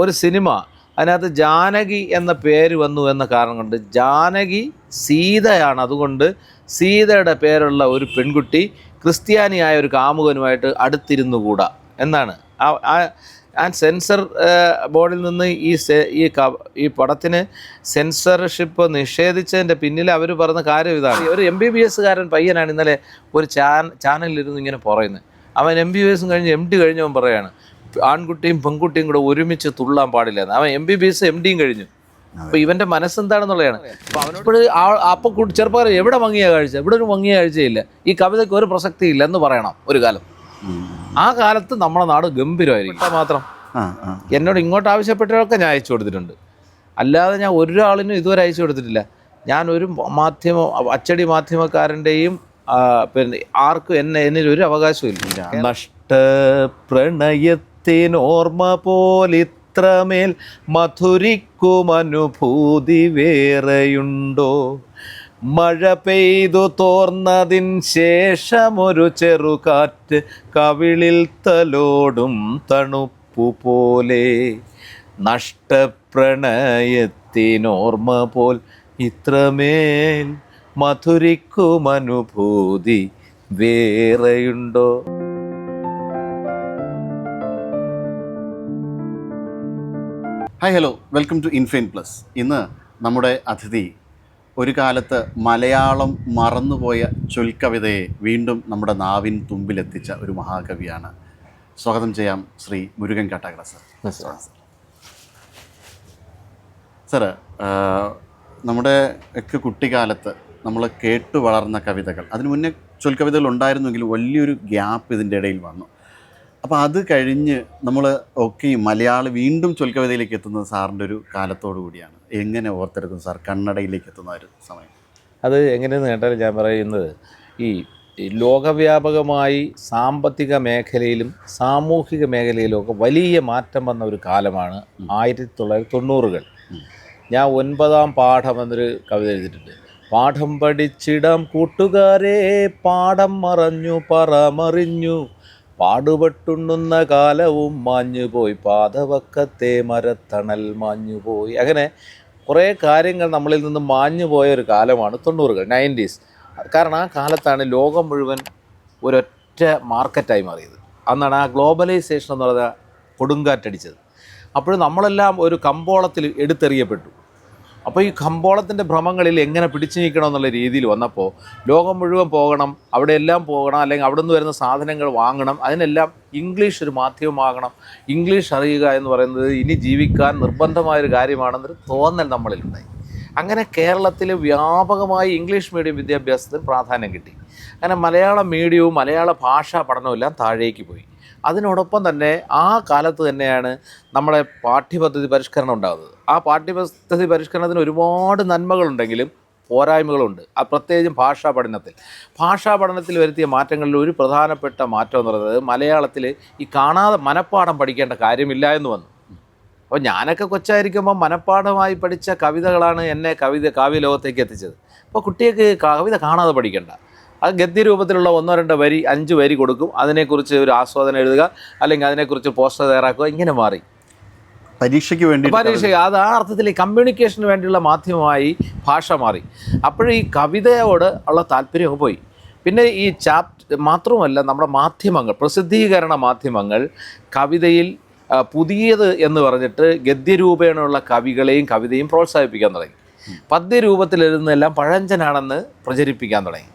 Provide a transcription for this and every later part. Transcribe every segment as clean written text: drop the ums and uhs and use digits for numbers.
ഒരു സിനിമ അതിനകത്ത് ജാനകി എന്ന പേര് വന്നു എന്ന കാരണം കൊണ്ട് ജാനകി സീതയാണ്, അതുകൊണ്ട് സീതയുടെ പേരുള്ള ഒരു പെൺകുട്ടി ക്രിസ്ത്യാനിയായ ഒരു കാമുകനുമായിട്ട് അടുത്തിരുന്നുകൂടാ എന്നാണ് ആ സെൻസർ ബോർഡിൽ നിന്ന് ഈ പടത്തിന് സെൻസർഷിപ്പ് നിഷേധിച്ചതിൻ്റെ പിന്നിൽ അവർ പറഞ്ഞ കാര്യം ഇതാണ്. ഒരു MBBS കാരൻ പയ്യനാണ് ഇന്നലെ ഒരു ചാനലിലിരുന്ന് ഇങ്ങനെ പറയുന്നത്. അവൻ MBBS കഴിഞ്ഞ് MD കഴിഞ്ഞവൻ പറയാണ് ആൺകുട്ടിയും പെൺകുട്ടിയും കൂടെ ഒരുമിച്ച് തുള്ളാൻ പാടില്ലെന്ന്. അവൻ MBBS MDയും കഴിഞ്ഞു. അപ്പോൾ ഇവൻ്റെ മനസ്സെന്താണെന്നുള്ളതാണ്. അപ്പോൾ അവനോട് അപ്പോൾ ചെറുപ്പക്കാരൻ എവിടെ മങ്ങിയ കാഴ്ച, ഇവിടെ ഒരു മങ്ങിയ കാഴ്ചയില്ല, ഈ കവിതയ്ക്ക് ഒരു പ്രസക്തിയില്ല എന്ന് പറയണം ഒരു കാലം. ആ കാലത്ത് നമ്മുടെ നാട് ഗംഭീരമായിരിക്കും. മാത്രം എന്നോട് ഇങ്ങോട്ട് ആവശ്യപ്പെട്ടവരൊക്കെ ഞാൻ അയച്ചു കൊടുത്തിട്ടുണ്ട്, അല്ലാതെ ഞാൻ ഒരാളിനും ഇതുവരെ അയച്ചു കൊടുത്തിട്ടില്ല. ഞാൻ ഒരു അച്ചടി മാധ്യമക്കാരൻ്റെയും പിന്നെ ആർക്കും എന്നിലൊരു അവകാശവും ഇല്ല. നഷ്ടപ്രണയത്തിനോർമ്മ പോലിത്രമേൽ മധുരിക്കുമനുഭൂതി വേറെയുണ്ടോ? മഴ പെയ്തു തോർന്നതിൻ ശേഷമൊരു ചെറുകാറ്റ് കവിളിൽ തലോടും തണുപ്പു പോലെ. നഷ്ടപ്രണയത്തിനോർമ്മ പോൽ ഇത്രമേൽ മധുരിക്കുമനുഭൂതി വേറെയുണ്ടോ? Hi, hello, welcome to Infine plus. ഇന്ന് നമ്മുടെ അതിഥി ഒരു കാലത്ത് മലയാളം മറന്നുപോയ ചൊൽക്കവിതയെ വീണ്ടും നമ്മുടെ നാവിൻ തുമ്പിലെത്തിച്ച ഒരു മഹാകവിയാണ്. സ്വാഗതം ചെയ്യാം ശ്രീ മുരുകൻ കാട്ടാക്കട സർ. സാറ്, നമ്മുടെ ഒക്കെ കുട്ടിക്കാലത്ത് നമ്മൾ കേട്ടു വളർന്ന കവിതകൾ, അതിനു മുന്നേ ചൊൽക്കവിതകൾ ഉണ്ടായിരുന്നെങ്കിലും വലിയൊരു ഗ്യാപ്പ് ഇതിൻ്റെ ഇടയിൽ വന്നു. അപ്പോൾ അത് കഴിഞ്ഞ് നമ്മൾ ഒക്കെ വീണ്ടും ചൊൽക്കവിതയിലേക്ക് എത്തുന്നത് സാറിൻ്റെ ഒരു കാലത്തോടു കൂടിയാണ്. എങ്ങനെ ഓർത്തെടുക്കും സാർ കന്നഡയിലേക്ക് എത്തുന്ന ഒരു സമയം? അത് എങ്ങനെയെന്ന് കേട്ടാൽ ഞാൻ പറയുന്നത്, ഈ ലോകവ്യാപകമായി സാമ്പത്തിക മേഖലയിലും സാമൂഹിക മേഖലയിലും ഒക്കെ വലിയ മാറ്റം വന്ന ഒരു കാലമാണ് 1990-കൾ. ഞാൻ 9ാം പാഠം എന്നൊരു കവിത എഴുതിയിട്ടുണ്ട്. പാഠം പഠിച്ചിടാം കൂട്ടുകാരെ, പാഠം മറഞ്ഞു പറമറിഞ്ഞു, പാടുപെട്ടുണ്ണുന്ന കാലവും മാഞ്ഞുപോയി, പാതവക്കത്തെ മരത്തണൽ മാഞ്ഞുപോയി. അങ്ങനെ കുറേ കാര്യങ്ങൾ നമ്മളിൽ നിന്ന് മാഞ്ഞു പോയ ഒരു കാലമാണ് 90-കൾ, 90s. കാരണം ആ കാലത്താണ് ലോകം മുഴുവൻ ഒരൊറ്റ മാർക്കറ്റായി മാറിയത്. അന്നാണ് ആ ഗ്ലോബലൈസേഷൻ എന്ന് പറയുന്ന കൊടുങ്കാറ്റടിച്ചത്. അപ്പോൾ നമ്മളെല്ലാം ഒരു കമ്പോളത്തിൽ എടുത്തെറിയപ്പെട്ടു. അപ്പോൾ ഈ കമ്പോളത്തിൻ്റെ ഭ്രമങ്ങളിൽ എങ്ങനെ പിടിച്ചു നിൽക്കണം എന്നുള്ള രീതിയിൽ വന്നപ്പോൾ ലോകം മുഴുവൻ പോകണം, അവിടെയെല്ലാം പോകണം, അല്ലെങ്കിൽ അവിടെ നിന്ന് വരുന്ന സാധനങ്ങൾ വാങ്ങണം, അതിനെല്ലാം ഇംഗ്ലീഷ് ഒരു മാധ്യമമാകണം, ഇംഗ്ലീഷ് അറിയുക എന്ന് പറയുന്നത് ഇനി ജീവിക്കാൻ നിർബന്ധമായൊരു കാര്യമാണെന്നൊരു തോന്നൽ നമ്മളിലുണ്ടായി. അങ്ങനെ കേരളത്തിൽ വ്യാപകമായി ഇംഗ്ലീഷ് മീഡിയം വിദ്യാഭ്യാസത്തിന് പ്രാധാന്യം കിട്ടി. അങ്ങനെ മലയാള മീഡിയവും മലയാള ഭാഷാ പഠനവും എല്ലാം താഴേക്ക് പോയി. അതിനോടൊപ്പം തന്നെ ആ കാലത്ത് തന്നെയാണ് നമ്മുടെ പാഠ്യപദ്ധതി പരിഷ്കരണം ഉണ്ടാകുന്നത്. ആ പാഠ്യപദ്ധതി പരിഷ്കരണത്തിന് ഒരുപാട് നന്മകളുണ്ടെങ്കിലും പോരായ്മകളുണ്ട്. പ്രത്യേകിച്ചും ഭാഷാ പഠനത്തിൽ വരുത്തിയ മാറ്റങ്ങളിൽ ഒരു പ്രധാനപ്പെട്ട മാറ്റം എന്ന് പറയുന്നത് മലയാളത്തിൽ ഈ കാണാതെ മനഃപ്പാഠം പഠിക്കേണ്ട കാര്യമില്ല എന്ന് വന്നു. അപ്പോൾ ഞാനൊക്കെ കൊച്ചായിരിക്കുമ്പോൾ മനഃപ്പാഠമായി പഠിച്ച കവിതകളാണ് എന്നെ കാവ്യലോകത്തേക്ക് എത്തിച്ചത്. അപ്പോൾ കുട്ടിക്ക് കവിത കാണാതെ പഠിക്കേണ്ട, അത് ഗദ്യരൂപത്തിലുള്ള 1-2 വരി 5 വരി കൊടുക്കും, അതിനെക്കുറിച്ച് ഒരു ആസ്വാദനം എഴുതുക, അല്ലെങ്കിൽ അതിനെക്കുറിച്ച് പോസ്റ്റർ തയ്യാറാക്കുക, ഇങ്ങനെ മാറി. പരീക്ഷ അത് ആ അർത്ഥത്തിൽ കമ്മ്യൂണിക്കേഷന് വേണ്ടിയുള്ള മാധ്യമമായി ഭാഷ മാറി. അപ്പോഴീ കവിതയോട് ഉള്ള താല്പര്യമൊക്കെ പോയി. പിന്നെ ഈ മാത്രമല്ല, നമ്മുടെ മാധ്യമങ്ങൾ, പ്രസിദ്ധീകരണ മാധ്യമങ്ങൾ കവിതയിൽ പുതിയത് എന്ന് പറഞ്ഞിട്ട് ഗദ്യരൂപേണയുള്ള കവികളെയും കവിതയും പ്രോത്സാഹിപ്പിക്കാൻ തുടങ്ങി. പദ്യരൂപത്തിലെഴുതുന്നതെല്ലാം പഴഞ്ചനാണെന്ന് പ്രചരിപ്പിക്കാൻ തുടങ്ങി.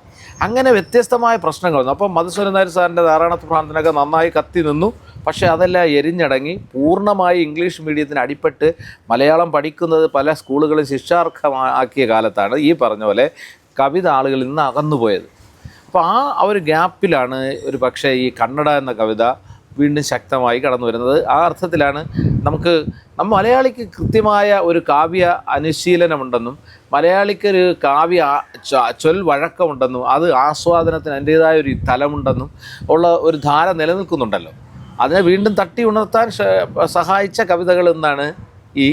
അങ്ങനെ വ്യത്യസ്തമായ പ്രശ്നങ്ങൾ വന്നു. അപ്പം മധുസൂദനൻ നായർ സാറിൻ്റെ നാരായണത്വ പ്രാന്തനൊക്കെ നന്നായി കത്തി നിന്നു. പക്ഷേ അതെല്ലാം എരിഞ്ഞടങ്ങി പൂർണ്ണമായി ഇംഗ്ലീഷ് മീഡിയത്തിന് അടിപ്പെട്ട് മലയാളം പഠിക്കുന്നത് പല സ്കൂളുകളും ശിക്ഷാർഹമാക്കിയ കാലത്താണ് ഈ പറഞ്ഞ പോലെ കവിത ആളുകളിൽ നിന്ന് അകന്നുപോയത്. അപ്പോൾ ആ ഒരു ഗ്യാപ്പിലാണ് ഒരു പക്ഷേ ഈ കന്നഡ എന്ന കവിത വീണ്ടും ശക്തമായി കടന്നു വരുന്നത്. ആ അർത്ഥത്തിലാണ് മലയാളിക്ക് കൃത്യമായ ഒരു കാവ്യ അനുശീലനമുണ്ടെന്നും മലയാളിക്കൊരു കാവ്യ ചൊൽ വഴക്കമുണ്ടെന്നും അത് ആസ്വാദനത്തിന് അതിൻ്റേതായ ഒരു തലമുണ്ടെന്നും ഉള്ള ഒരു ധാര നിലനിൽക്കുന്നുണ്ടല്ലോ. അതിനെ വീണ്ടും തട്ടി ഉണർത്താൻ സഹായിച്ച കവിതകൾ എന്നാണ് ഈ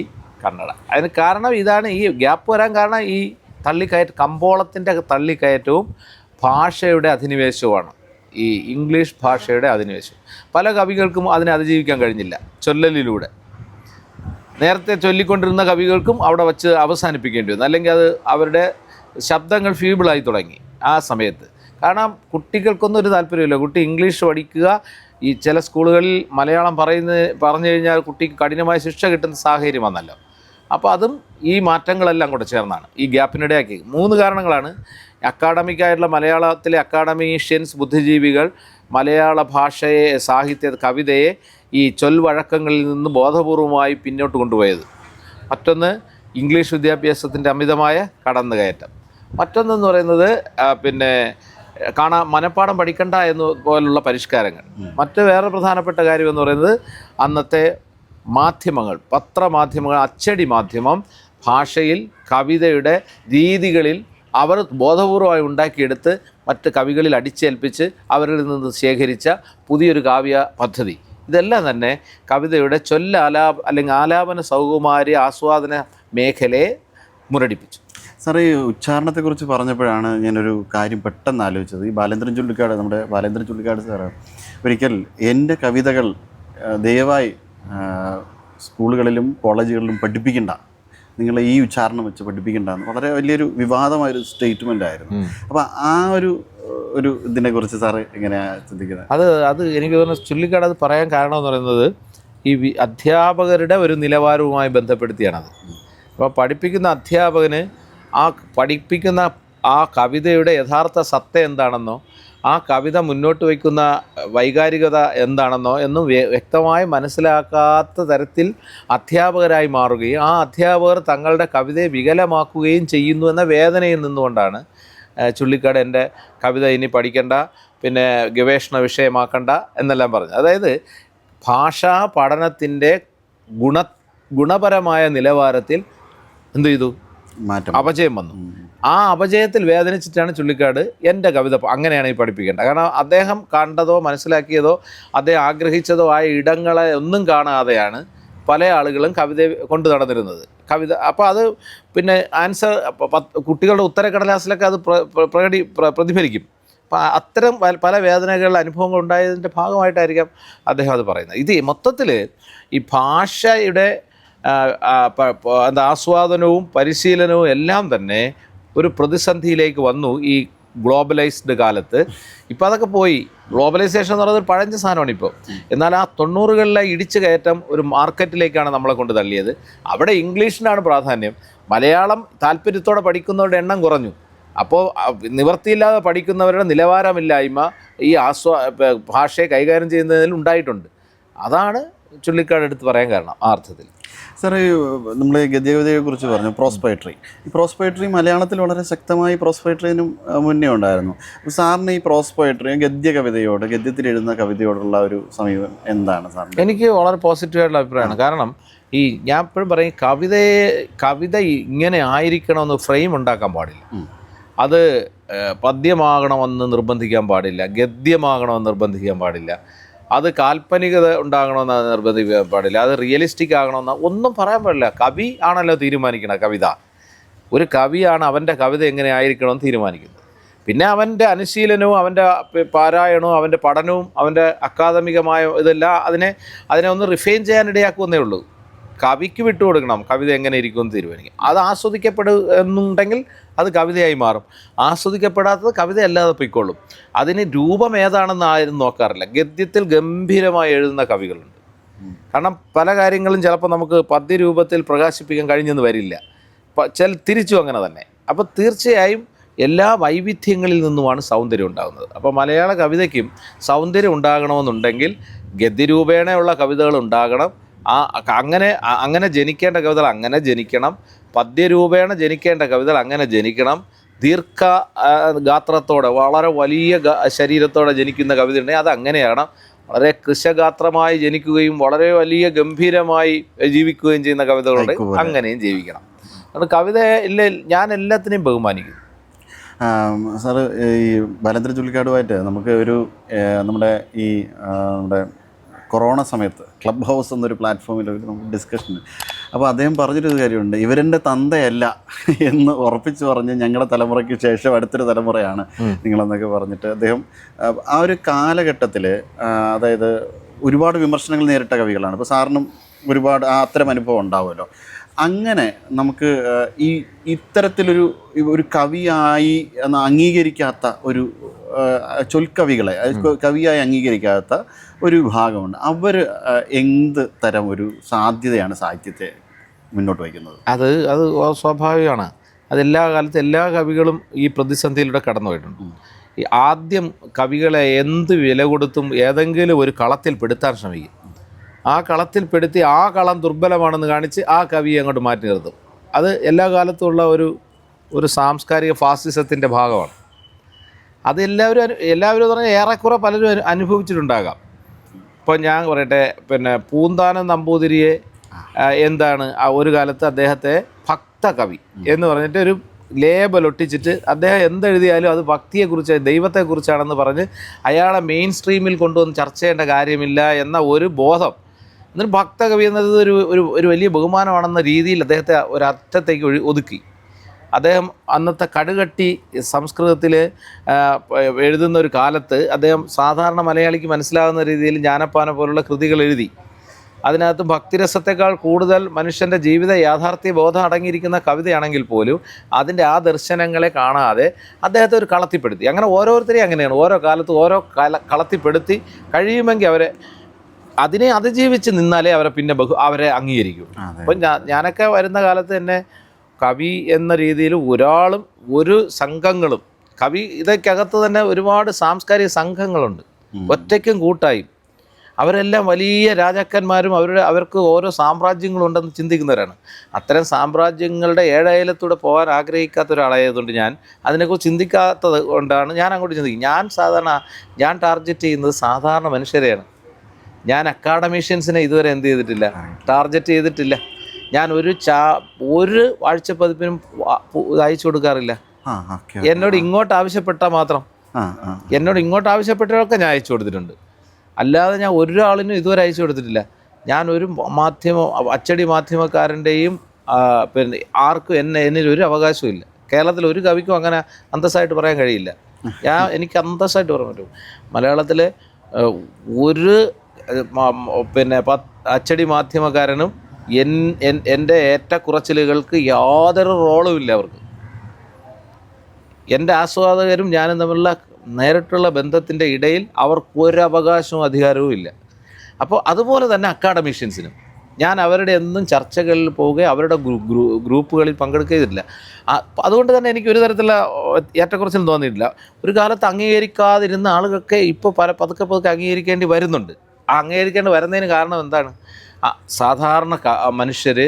കന്നഡ. അതിന് കാരണം ഇതാണ്, ഈ ഗ്യാപ്പ് വരാൻ കാരണം ഈ കമ്പോളത്തിൻ്റെ തള്ളിക്കയറ്റവും ഭാഷയുടെ അധിനിവേശവുമാണ്. ഈ ഇംഗ്ലീഷ് ഭാഷയുടെ അധിനിവേശം പല കവികൾക്കും അതിനെ അതിജീവിക്കാൻ കഴിഞ്ഞില്ല ചൊല്ലലിലൂടെ. നേരത്തെ ചൊല്ലിക്കൊണ്ടിരുന്ന കവികൾക്കും അവിടെ വച്ച് അവസാനിപ്പിക്കേണ്ടി വന്നു. അല്ലെങ്കിൽ അത് അവരുടെ ശബ്ദങ്ങൾ ഫീബിളായി തുടങ്ങി ആ സമയത്ത്. കാരണം കുട്ടികൾക്കൊന്നും ഒരു താല്പര്യമില്ല. കുട്ടി ഇംഗ്ലീഷ് പഠിക്കുക, ഈ ചില സ്കൂളുകളിൽ മലയാളം പറഞ്ഞു കഴിഞ്ഞാൽ കുട്ടിക്ക് കഠിനമായ ശിക്ഷ കിട്ടുന്ന സാഹചര്യം വന്നല്ലോ. അപ്പോൾ അതും ഈ മാറ്റങ്ങളെല്ലാം കൂടെ ചേർന്നാണ് ഈ ഗ്യാപ്പിനിടയാക്കി. 3 കാരണങ്ങളാണ്. അക്കാഡമിക്കായിട്ടുള്ള മലയാളത്തിലെ അക്കാഡമീഷ്യൻസ്, ബുദ്ധിജീവികൾ മലയാള ഭാഷയെ, സാഹിത്യ, കവിതയെ ഈ ചൊൽവഴക്കങ്ങളിൽ നിന്ന് ബോധപൂർവമായി പിന്നോട്ട് കൊണ്ടുപോയത്. മറ്റൊന്ന് ഇംഗ്ലീഷ് വിദ്യാഭ്യാസത്തിൻ്റെ അമിതമായ കടന്നുകയറ്റം. മറ്റൊന്നെന്ന് പറയുന്നത് മനഃപ്പാഠം പഠിക്കണ്ട എന്ന് പോലുള്ള പരിഷ്കാരങ്ങൾ. വേറെ പ്രധാനപ്പെട്ട കാര്യം എന്ന് പറയുന്നത് അന്നത്തെ മാധ്യമങ്ങൾ, പത്രമാധ്യമങ്ങൾ, അച്ചടി മാധ്യമം ഭാഷയിൽ കവിതയുടെ രീതികളിൽ അവർ ബോധപൂർവമായി ഉണ്ടാക്കിയെടുത്ത് മറ്റ് കവികളിൽ അടിച്ചേൽപ്പിച്ച് അവരിൽ നിന്ന് ശേഖരിച്ച പുതിയൊരു കാവ്യ പദ്ധതി. ഇതെല്ലാം തന്നെ കവിതയുടെ അല്ലെങ്കിൽ ആലാപന സൗകുമാര്യ ആസ്വാദന മേഖലയെ മുരടിപ്പിച്ചു. സാർ, ഈ ഉച്ചാരണത്തെക്കുറിച്ച് പറഞ്ഞപ്പോഴാണ് ഞാനൊരു കാര്യം പെട്ടെന്ന് ആലോചിച്ചത്. ഈ നമ്മുടെ ബാലേന്ദ്രൻ ചുള്ളിക്കാട് സാറ് ഒരിക്കൽ എൻ്റെ കവിതകൾ ദയവായി സ്കൂളുകളിലും കോളേജുകളിലും പഠിപ്പിക്കണ്ട, നിങ്ങൾ ഈ ഉച്ചാരണം വെച്ച് പഠിപ്പിക്കണ്ടെന്ന് വളരെ വലിയൊരു വിവാദമായൊരു സ്റ്റേറ്റ്മെൻ്റ് ആയിരുന്നു. അപ്പോൾ ആ ഒരു ഇതിനെക്കുറിച്ച് സാറ് എങ്ങനെയാണ് ചിന്തിക്കുന്നത്? അത് എനിക്ക് തോന്നുന്നു ചുള്ളിക്കാട് അത് പറയാൻ കാരണം എന്ന് പറയുന്നത് ഈ അധ്യാപകരുടെ ഒരു നിലവാരവുമായി ബന്ധപ്പെടുത്തിയാണത്. അപ്പോൾ പഠിപ്പിക്കുന്ന അധ്യാപകന് പഠിപ്പിക്കുന്ന ആ കവിതയുടെ യഥാർത്ഥ സത്ത എന്താണെന്നോ ആ കവിത മുന്നോട്ട് വയ്ക്കുന്ന വൈകാരികത എന്താണെന്നോ എന്നും വ്യക്തമായി മനസ്സിലാക്കാത്ത തരത്തിൽ അധ്യാപകരായി മാറുകയും ആ അധ്യാപകർ തങ്ങളുടെ കവിതയെ വികലമാക്കുകയും ചെയ്യുന്നു എന്ന വേദനയിൽ നിന്നുകൊണ്ടാണ് ചുള്ളിക്കാട് എൻ്റെ കവിത ഇനി പഠിക്കണ്ട, ഗവേഷണ വിഷയമാക്കണ്ട എന്നെല്ലാം പറഞ്ഞു. അതായത് ഭാഷാ പഠനത്തിൻ്റെ ഗുണപരമായ നിലവാരത്തിൽ എന്തു ചെയ്തു? അപജയം വന്നു. ആ അപജയത്തിൽ വേദനിച്ചിട്ടാണ് ചുള്ളിക്കാട് എൻ്റെ കവിത അങ്ങനെയാണ് ഈ പഠിപ്പിക്കേണ്ടത്. കാരണം അദ്ദേഹം കണ്ടതോ മനസ്സിലാക്കിയതോ അദ്ദേഹം ആഗ്രഹിച്ചതോ ആയ ഇടങ്ങളെ ഒന്നും കാണാതെയാണ് പല ആളുകളും കവിത കൊണ്ടു നടന്നിരുന്നത്. അപ്പോൾ അത് ആൻസർ കുട്ടികളുടെ ഉത്തരക്കടലാസിലൊക്കെ അത് പ്രതിഫലിക്കും. അപ്പോൾ അത്തരം പല വേദനകളുടെ അനുഭവങ്ങൾ ഉണ്ടായതിൻ്റെ ഭാഗമായിട്ടായിരിക്കാം അദ്ദേഹം അത് പറയുന്നത്. ഇത് മൊത്തത്തിൽ ഈ ഭാഷയുടെ ആസ്വാദനവും പരിശീലനവും എല്ലാം തന്നെ ഒരു പ്രതിസന്ധിയിലേക്ക് വന്നു ഈ ഗ്ലോബലൈസ്ഡ് കാലത്ത്. ഇപ്പോൾ അതൊക്കെ പോയി. ഗ്ലോബലൈസേഷൻ എന്ന് പറയുന്നത് പഴഞ്ച സാധനമാണ് ഇപ്പോൾ. എന്നാൽ ആ 90കളിലെ ഇടിച്ചു കയറ്റം ഒരു മാർക്കറ്റിലേക്കാണ് നമ്മളെ കൊണ്ട് തള്ളിയത്. അവിടെ ഇംഗ്ലീഷിനാണ് പ്രാധാന്യം. മലയാളം താല്പര്യത്തോടെ പഠിക്കുന്നവരുടെ എണ്ണം കുറഞ്ഞു. അപ്പോൾ നിവൃത്തിയില്ലാതെ പഠിക്കുന്നവരുടെ നിലവാരമില്ലായ്മ ഈ ഭാഷയെ കൈകാര്യം ചെയ്യുന്നതിൽ ഉണ്ടായിട്ടുണ്ട്. അതാണ് ചുള്ളിക്കാട് എടുത്ത് പറയാൻ കാരണം ആ അർത്ഥത്തിൽ. സാർ, നമ്മൾ ഗദ്യകവിതയെക്കുറിച്ച് പറഞ്ഞു, പ്രോസ് പോയട്രി. ഈ പ്രോസ് പോയട്രി മലയാളത്തിൽ വളരെ ശക്തമായി പ്രോസ് പോയട്രിനും മുന്നേ ഉണ്ടായിരുന്നു. അപ്പോൾ സാറിന് ഈ പ്രോസ് പോയട്രി ഗദ്യത്തിൽ എഴുതുന്ന കവിതയോടുള്ള ഒരു സമീപനം എന്താണ് സാറിന്? എനിക്ക് വളരെ പോസിറ്റീവായിട്ടുള്ള അഭിപ്രായമാണ്. കാരണം ഞാൻ എപ്പോഴും പറയും, കവിത ഇങ്ങനെ ആയിരിക്കണമെന്ന് ഫ്രെയിം ഉണ്ടാക്കാൻ പാടില്ല. അത് പദ്യമാകണമെന്ന് നിർബന്ധിക്കാൻ പാടില്ല, ഗദ്യമാകണമെന്ന് നിർബന്ധിക്കാൻ പാടില്ല, അത് കാൽപ്പനികത ഉണ്ടാകണമെന്ന് നിർബന്ധിക്കാൻ പാടില്ല, അത് റിയലിസ്റ്റിക് ആകണമെന്ന് ഒന്നും പറയാൻ പാടില്ല. കവി ആണല്ലോ തീരുമാനിക്കണം. ഒരു കവിയാണ് അവൻ്റെ കവിത എങ്ങനെ ആയിരിക്കണമെന്ന് തീരുമാനിക്കുന്നത്. പിന്നെ അവൻ്റെ അനുശീലനവും അവൻ്റെ പാരായണവും അവൻ്റെ പഠനവും അവൻ്റെ അക്കാദമികമായ ഇതെല്ലാം അതിനെ ഒന്ന് റിഫൈൻ ചെയ്യാനിടയാക്കുമെന്നേ ഉള്ളൂ. കവിക്ക് വിട്ടുകൊടുക്കണം കവിത എങ്ങനെ ഇരിക്കുമെന്ന് തീരുമാനിക്കും. അത് ആസ്വദിക്കപ്പെടുന്നുണ്ടെങ്കിൽ അത് കവിതയായി മാറും. ആസ്വദിക്കപ്പെടാത്തത് കവിതയല്ലാതെ പൊയ്ക്കൊള്ളും. അതിന് രൂപം ഏതാണെന്ന് ആരും നോക്കാറില്ല. ഗദ്യത്തിൽ ഗംഭീരമായി എഴുതുന്ന കവികളുണ്ട്. കാരണം പല കാര്യങ്ങളും ചിലപ്പോൾ നമുക്ക് പദ്യരൂപത്തിൽ പ്രകാശിപ്പിക്കാൻ കഴിഞ്ഞെന്ന് വരില്ല. തിരിച്ചും അങ്ങനെ തന്നെ. അപ്പോൾ തീർച്ചയായും എല്ലാ വൈവിധ്യങ്ങളിൽ നിന്നുമാണ് സൗന്ദര്യം ഉണ്ടാകുന്നത്. അപ്പോൾ മലയാള കവിതയ്ക്കും സൗന്ദര്യം ഉണ്ടാകണമെന്നുണ്ടെങ്കിൽ ഗദ്യരൂപേണയുള്ള കവിതകൾ ഉണ്ടാകണം. അങ്ങനെ ജനിക്കേണ്ട കവിതകൾ അങ്ങനെ ജനിക്കണം. പദ്യരൂപേണ ജനിക്കേണ്ട കവിതകൾ അങ്ങനെ ജനിക്കണം. ഗാത്രത്തോടെ വളരെ വലിയ ശരീരത്തോടെ ജനിക്കുന്ന കവിത ഉണ്ടെങ്കിൽ അത് അങ്ങനെയാണ്. വളരെ കൃശഗാത്രമായി ജനിക്കുകയും വളരെ വലിയ ഗംഭീരമായി ജീവിക്കുകയും ചെയ്യുന്ന കവിതകളുടെ അങ്ങനെയും ജീവിക്കണം. അതുകൊണ്ട് ഞാൻ എല്ലാത്തിനെയും ബഹുമാനിക്കുന്നു. സാറ്, ഈ ബാലേന്ദ്രൻ ചുള്ളിക്കാടുമായിട്ട് നമുക്ക് നമ്മുടെ കൊറോണ സമയത്ത് ക്ലബ് ഹൗസ് എന്നൊരു പ്ലാറ്റ്ഫോമിൽ നമുക്ക് ഡിസ്കഷൻ. അപ്പോൾ അദ്ദേഹം പറഞ്ഞൊരു കാര്യമുണ്ട്, ഇവരെൻ്റെ തന്തയല്ല എന്ന് ഉറപ്പിച്ച് പറഞ്ഞ് ഞങ്ങളുടെ തലമുറയ്ക്ക് ശേഷം അടുത്തൊരു തലമുറയാണ് നിങ്ങളെന്നൊക്കെ പറഞ്ഞിട്ട് അദ്ദേഹം ആ ഒരു കാലഘട്ടത്തിൽ, അതായത് ഒരുപാട് വിമർശനങ്ങൾ നേരിട്ട കവികളാണ്. ഇപ്പോൾ സാറിനും ഒരുപാട് അത്തരം അനുഭവം ഉണ്ടാവുമല്ലോ. അങ്ങനെ നമുക്ക് ഇത്തരത്തിലൊരു ഒരു കവിയായി അംഗീകരിക്കാത്ത ഒരു ചൊൽക്കവികളെ കവിയായി അംഗീകരിക്കാത്ത ഒരു വിഭാഗമുണ്ട്. അവർ എന്ത് തരം ഒരു സാധ്യതയാണ് സാഹിത്യത്തെ മുന്നോട്ട് വയ്ക്കുന്നത്? അത് സ്വാഭാവികമാണ്. അതെല്ലാ കാലത്തും എല്ലാ കവികളും ഈ പ്രതിസന്ധിയിലൂടെ കടന്നു പോയിട്ടുണ്ട്. ഈ ആദ്യം കവികളെ എന്ത് വില കൊടുത്തും ഏതെങ്കിലും ഒരു കളത്തിൽ പെടുത്താൻ ശ്രമിക്കും. ആ കളത്തിൽപ്പെടുത്തി ആ കളം ദുർബലമാണെന്ന് കാണിച്ച് ആ കവിയെ അങ്ങോട്ട് മാറ്റി നിർത്തും. അത് എല്ലാ കാലത്തുമുള്ള ഒരു സാംസ്കാരിക ഫാസിസത്തിൻ്റെ ഭാഗമാണ്. അത് എല്ലാവരും പറഞ്ഞാൽ ഏറെക്കുറെ പലരും അനുഭവിച്ചിട്ടുണ്ടാകാം. ഇപ്പോൾ ഞാൻ പറയട്ടെ, പൂന്താനം നമ്പൂതിരിയെ എന്താണ് ഒരു കാലത്ത് അദ്ദേഹത്തെ ഭക്തകവി എന്ന് പറഞ്ഞിട്ട് ഒരു ലേബൽ ഒട്ടിച്ചിട്ട് അദ്ദേഹം എന്തെഴുതിയാലും അത് ഭക്തിയെക്കുറിച്ച് ദൈവത്തെക്കുറിച്ചാണെന്ന് പറഞ്ഞ് അയാളെ മെയിൻ സ്ട്രീമിൽ കൊണ്ടുവന്ന് ചർച്ച ചെയ്യേണ്ട കാര്യമില്ല എന്ന ഒരു ബോധം. എന്നിട്ട് ഭക്തകവി എന്നത് ഒരു വലിയ ബഹുമാനമാണെന്ന രീതിയിൽ അദ്ദേഹത്തെ ഒരറ്റത്തേക്ക് ഒതുക്കി. അദ്ദേഹം അന്നത്തെ കടുകട്ടി സംസ്കൃതത്തിൽ എഴുതുന്ന ഒരു കാലത്ത് അദ്ദേഹം സാധാരണ മലയാളിക്ക് മനസ്സിലാകുന്ന രീതിയിൽ ജ്ഞാനപ്പാന പോലുള്ള കൃതികൾ എഴുതി. അതിനകത്ത് ഭക്തിരസത്തെക്കാൾ കൂടുതൽ മനുഷ്യൻ്റെ ജീവിത യാഥാർത്ഥ്യ ബോധം അടങ്ങിയിരിക്കുന്ന കവിതയാണെങ്കിൽ പോലും അതിൻ്റെ ആ ദർശനങ്ങളെ കാണാതെ അദ്ദേഹത്തെ ഒരു കളത്തിപ്പെടുത്തി. അങ്ങനെ ഓരോരുത്തരെയും അങ്ങനെയാണ്, ഓരോ കാലത്ത് ഓരോ കളത്തിപ്പെടുത്തി കഴിയുമെങ്കിൽ അതിനെ അതിജീവിച്ച് നിന്നാലേ അവരെ അംഗീകരിക്കൂ. അപ്പം ഞാനൊക്കെ വരുന്ന കാലത്ത് തന്നെ കവി എന്ന രീതിയിൽ ഒരാളും ഒരു സംഘങ്ങളും ഇതൊക്കകത്ത് തന്നെ ഒരുപാട് സാംസ്കാരിക സംഘങ്ങളുണ്ട്, ഒറ്റയ്ക്കും കൂട്ടായും. അവരെല്ലാം വലിയ രാജാക്കന്മാരും അവർക്ക് ഓരോ സാമ്രാജ്യങ്ങളുണ്ടെന്ന് ചിന്തിക്കുന്നവരാണ്. അത്തരം സാമ്രാജ്യങ്ങളുടെ ഏഴയലത്തൂടെ പോകാൻ ആഗ്രഹിക്കാത്ത ഒരാളായതുകൊണ്ട് ഞാൻ അതിനെക്കുറിച്ച് ചിന്തിക്കാത്തത് കൊണ്ടാണ് ഞാൻ അങ്ങോട്ട് ചിന്തിക്കും. ഞാൻ ടാർഗറ്റ് ചെയ്യുന്നത് സാധാരണ മനുഷ്യരെയാണ്. ഞാൻ അക്കാഡമീഷ്യൻസിനെ ഇതുവരെ എന്ത് ചെയ്തിട്ടില്ല, ടാർഗറ്റ് ചെയ്തിട്ടില്ല. ഞാൻ ഒരു ആഴ്ചപ്പതിപ്പിനും അയച്ചു കൊടുക്കാറില്ല. എന്നോട് ഇങ്ങോട്ട് ആവശ്യപ്പെട്ടാൽ മാത്രം, എന്നോട് ഇങ്ങോട്ട് ആവശ്യപ്പെട്ടവരൊക്കെ ഞാൻ അയച്ചു കൊടുത്തിട്ടുണ്ട്. അല്ലാതെ ഞാൻ ഒരാളിനും ഇതുവരെ അയച്ചു കൊടുത്തിട്ടില്ല. ഞാൻ ഒരു അച്ചടി മാധ്യമക്കാരൻ്റെയും ആർക്കും എന്നിലൊരു അവകാശവും ഇല്ല. കേരളത്തിൽ ഒരു കവിക്കും അങ്ങനെ അന്തസ്സായിട്ട് പറയാൻ കഴിയില്ല. എനിക്ക് അന്തസ്സായിട്ട് പറയാൻ പറ്റും. മലയാളത്തിൽ ഒരു അച്ചടി മാധ്യമക്കാരനും എൻ്റെ ഏറ്റക്കുറച്ചിലുകൾക്ക് യാതൊരു റോളും ഇല്ല. അവർക്ക് എൻ്റെ ആസ്വാദകരും ഞാനും തമ്മിലുള്ള നേരിട്ടുള്ള ബന്ധത്തിൻ്റെ ഇടയിൽ അവർക്ക് ഒരു അവകാശവും അധികാരവും ഇല്ല. അപ്പോൾ അതുപോലെ തന്നെ അക്കാഡമീഷ്യൻസിനും ഞാൻ അവരുടെ എന്നും ചർച്ചകളിൽ പോവുകയും അവരുടെ ഗ്രൂപ്പുകളിൽ പങ്കെടുക്കുകയില്ല. അതുകൊണ്ട് തന്നെ എനിക്ക് ഒരു തരത്തിലുള്ള ഏറ്റക്കുറച്ചിലും തോന്നിയിട്ടില്ല. ഒരു കാലത്ത് അംഗീകരിക്കാതിരുന്ന ആളുകൾക്ക് ഇപ്പോൾ പതുക്കെ അംഗീകരിക്കേണ്ടി വരുന്നുണ്ട്. ആ അംഗീകരിക്കേണ്ടി വരുന്നതിന് കാരണം എന്താണ്? സാധാരണ മനുഷ്യർ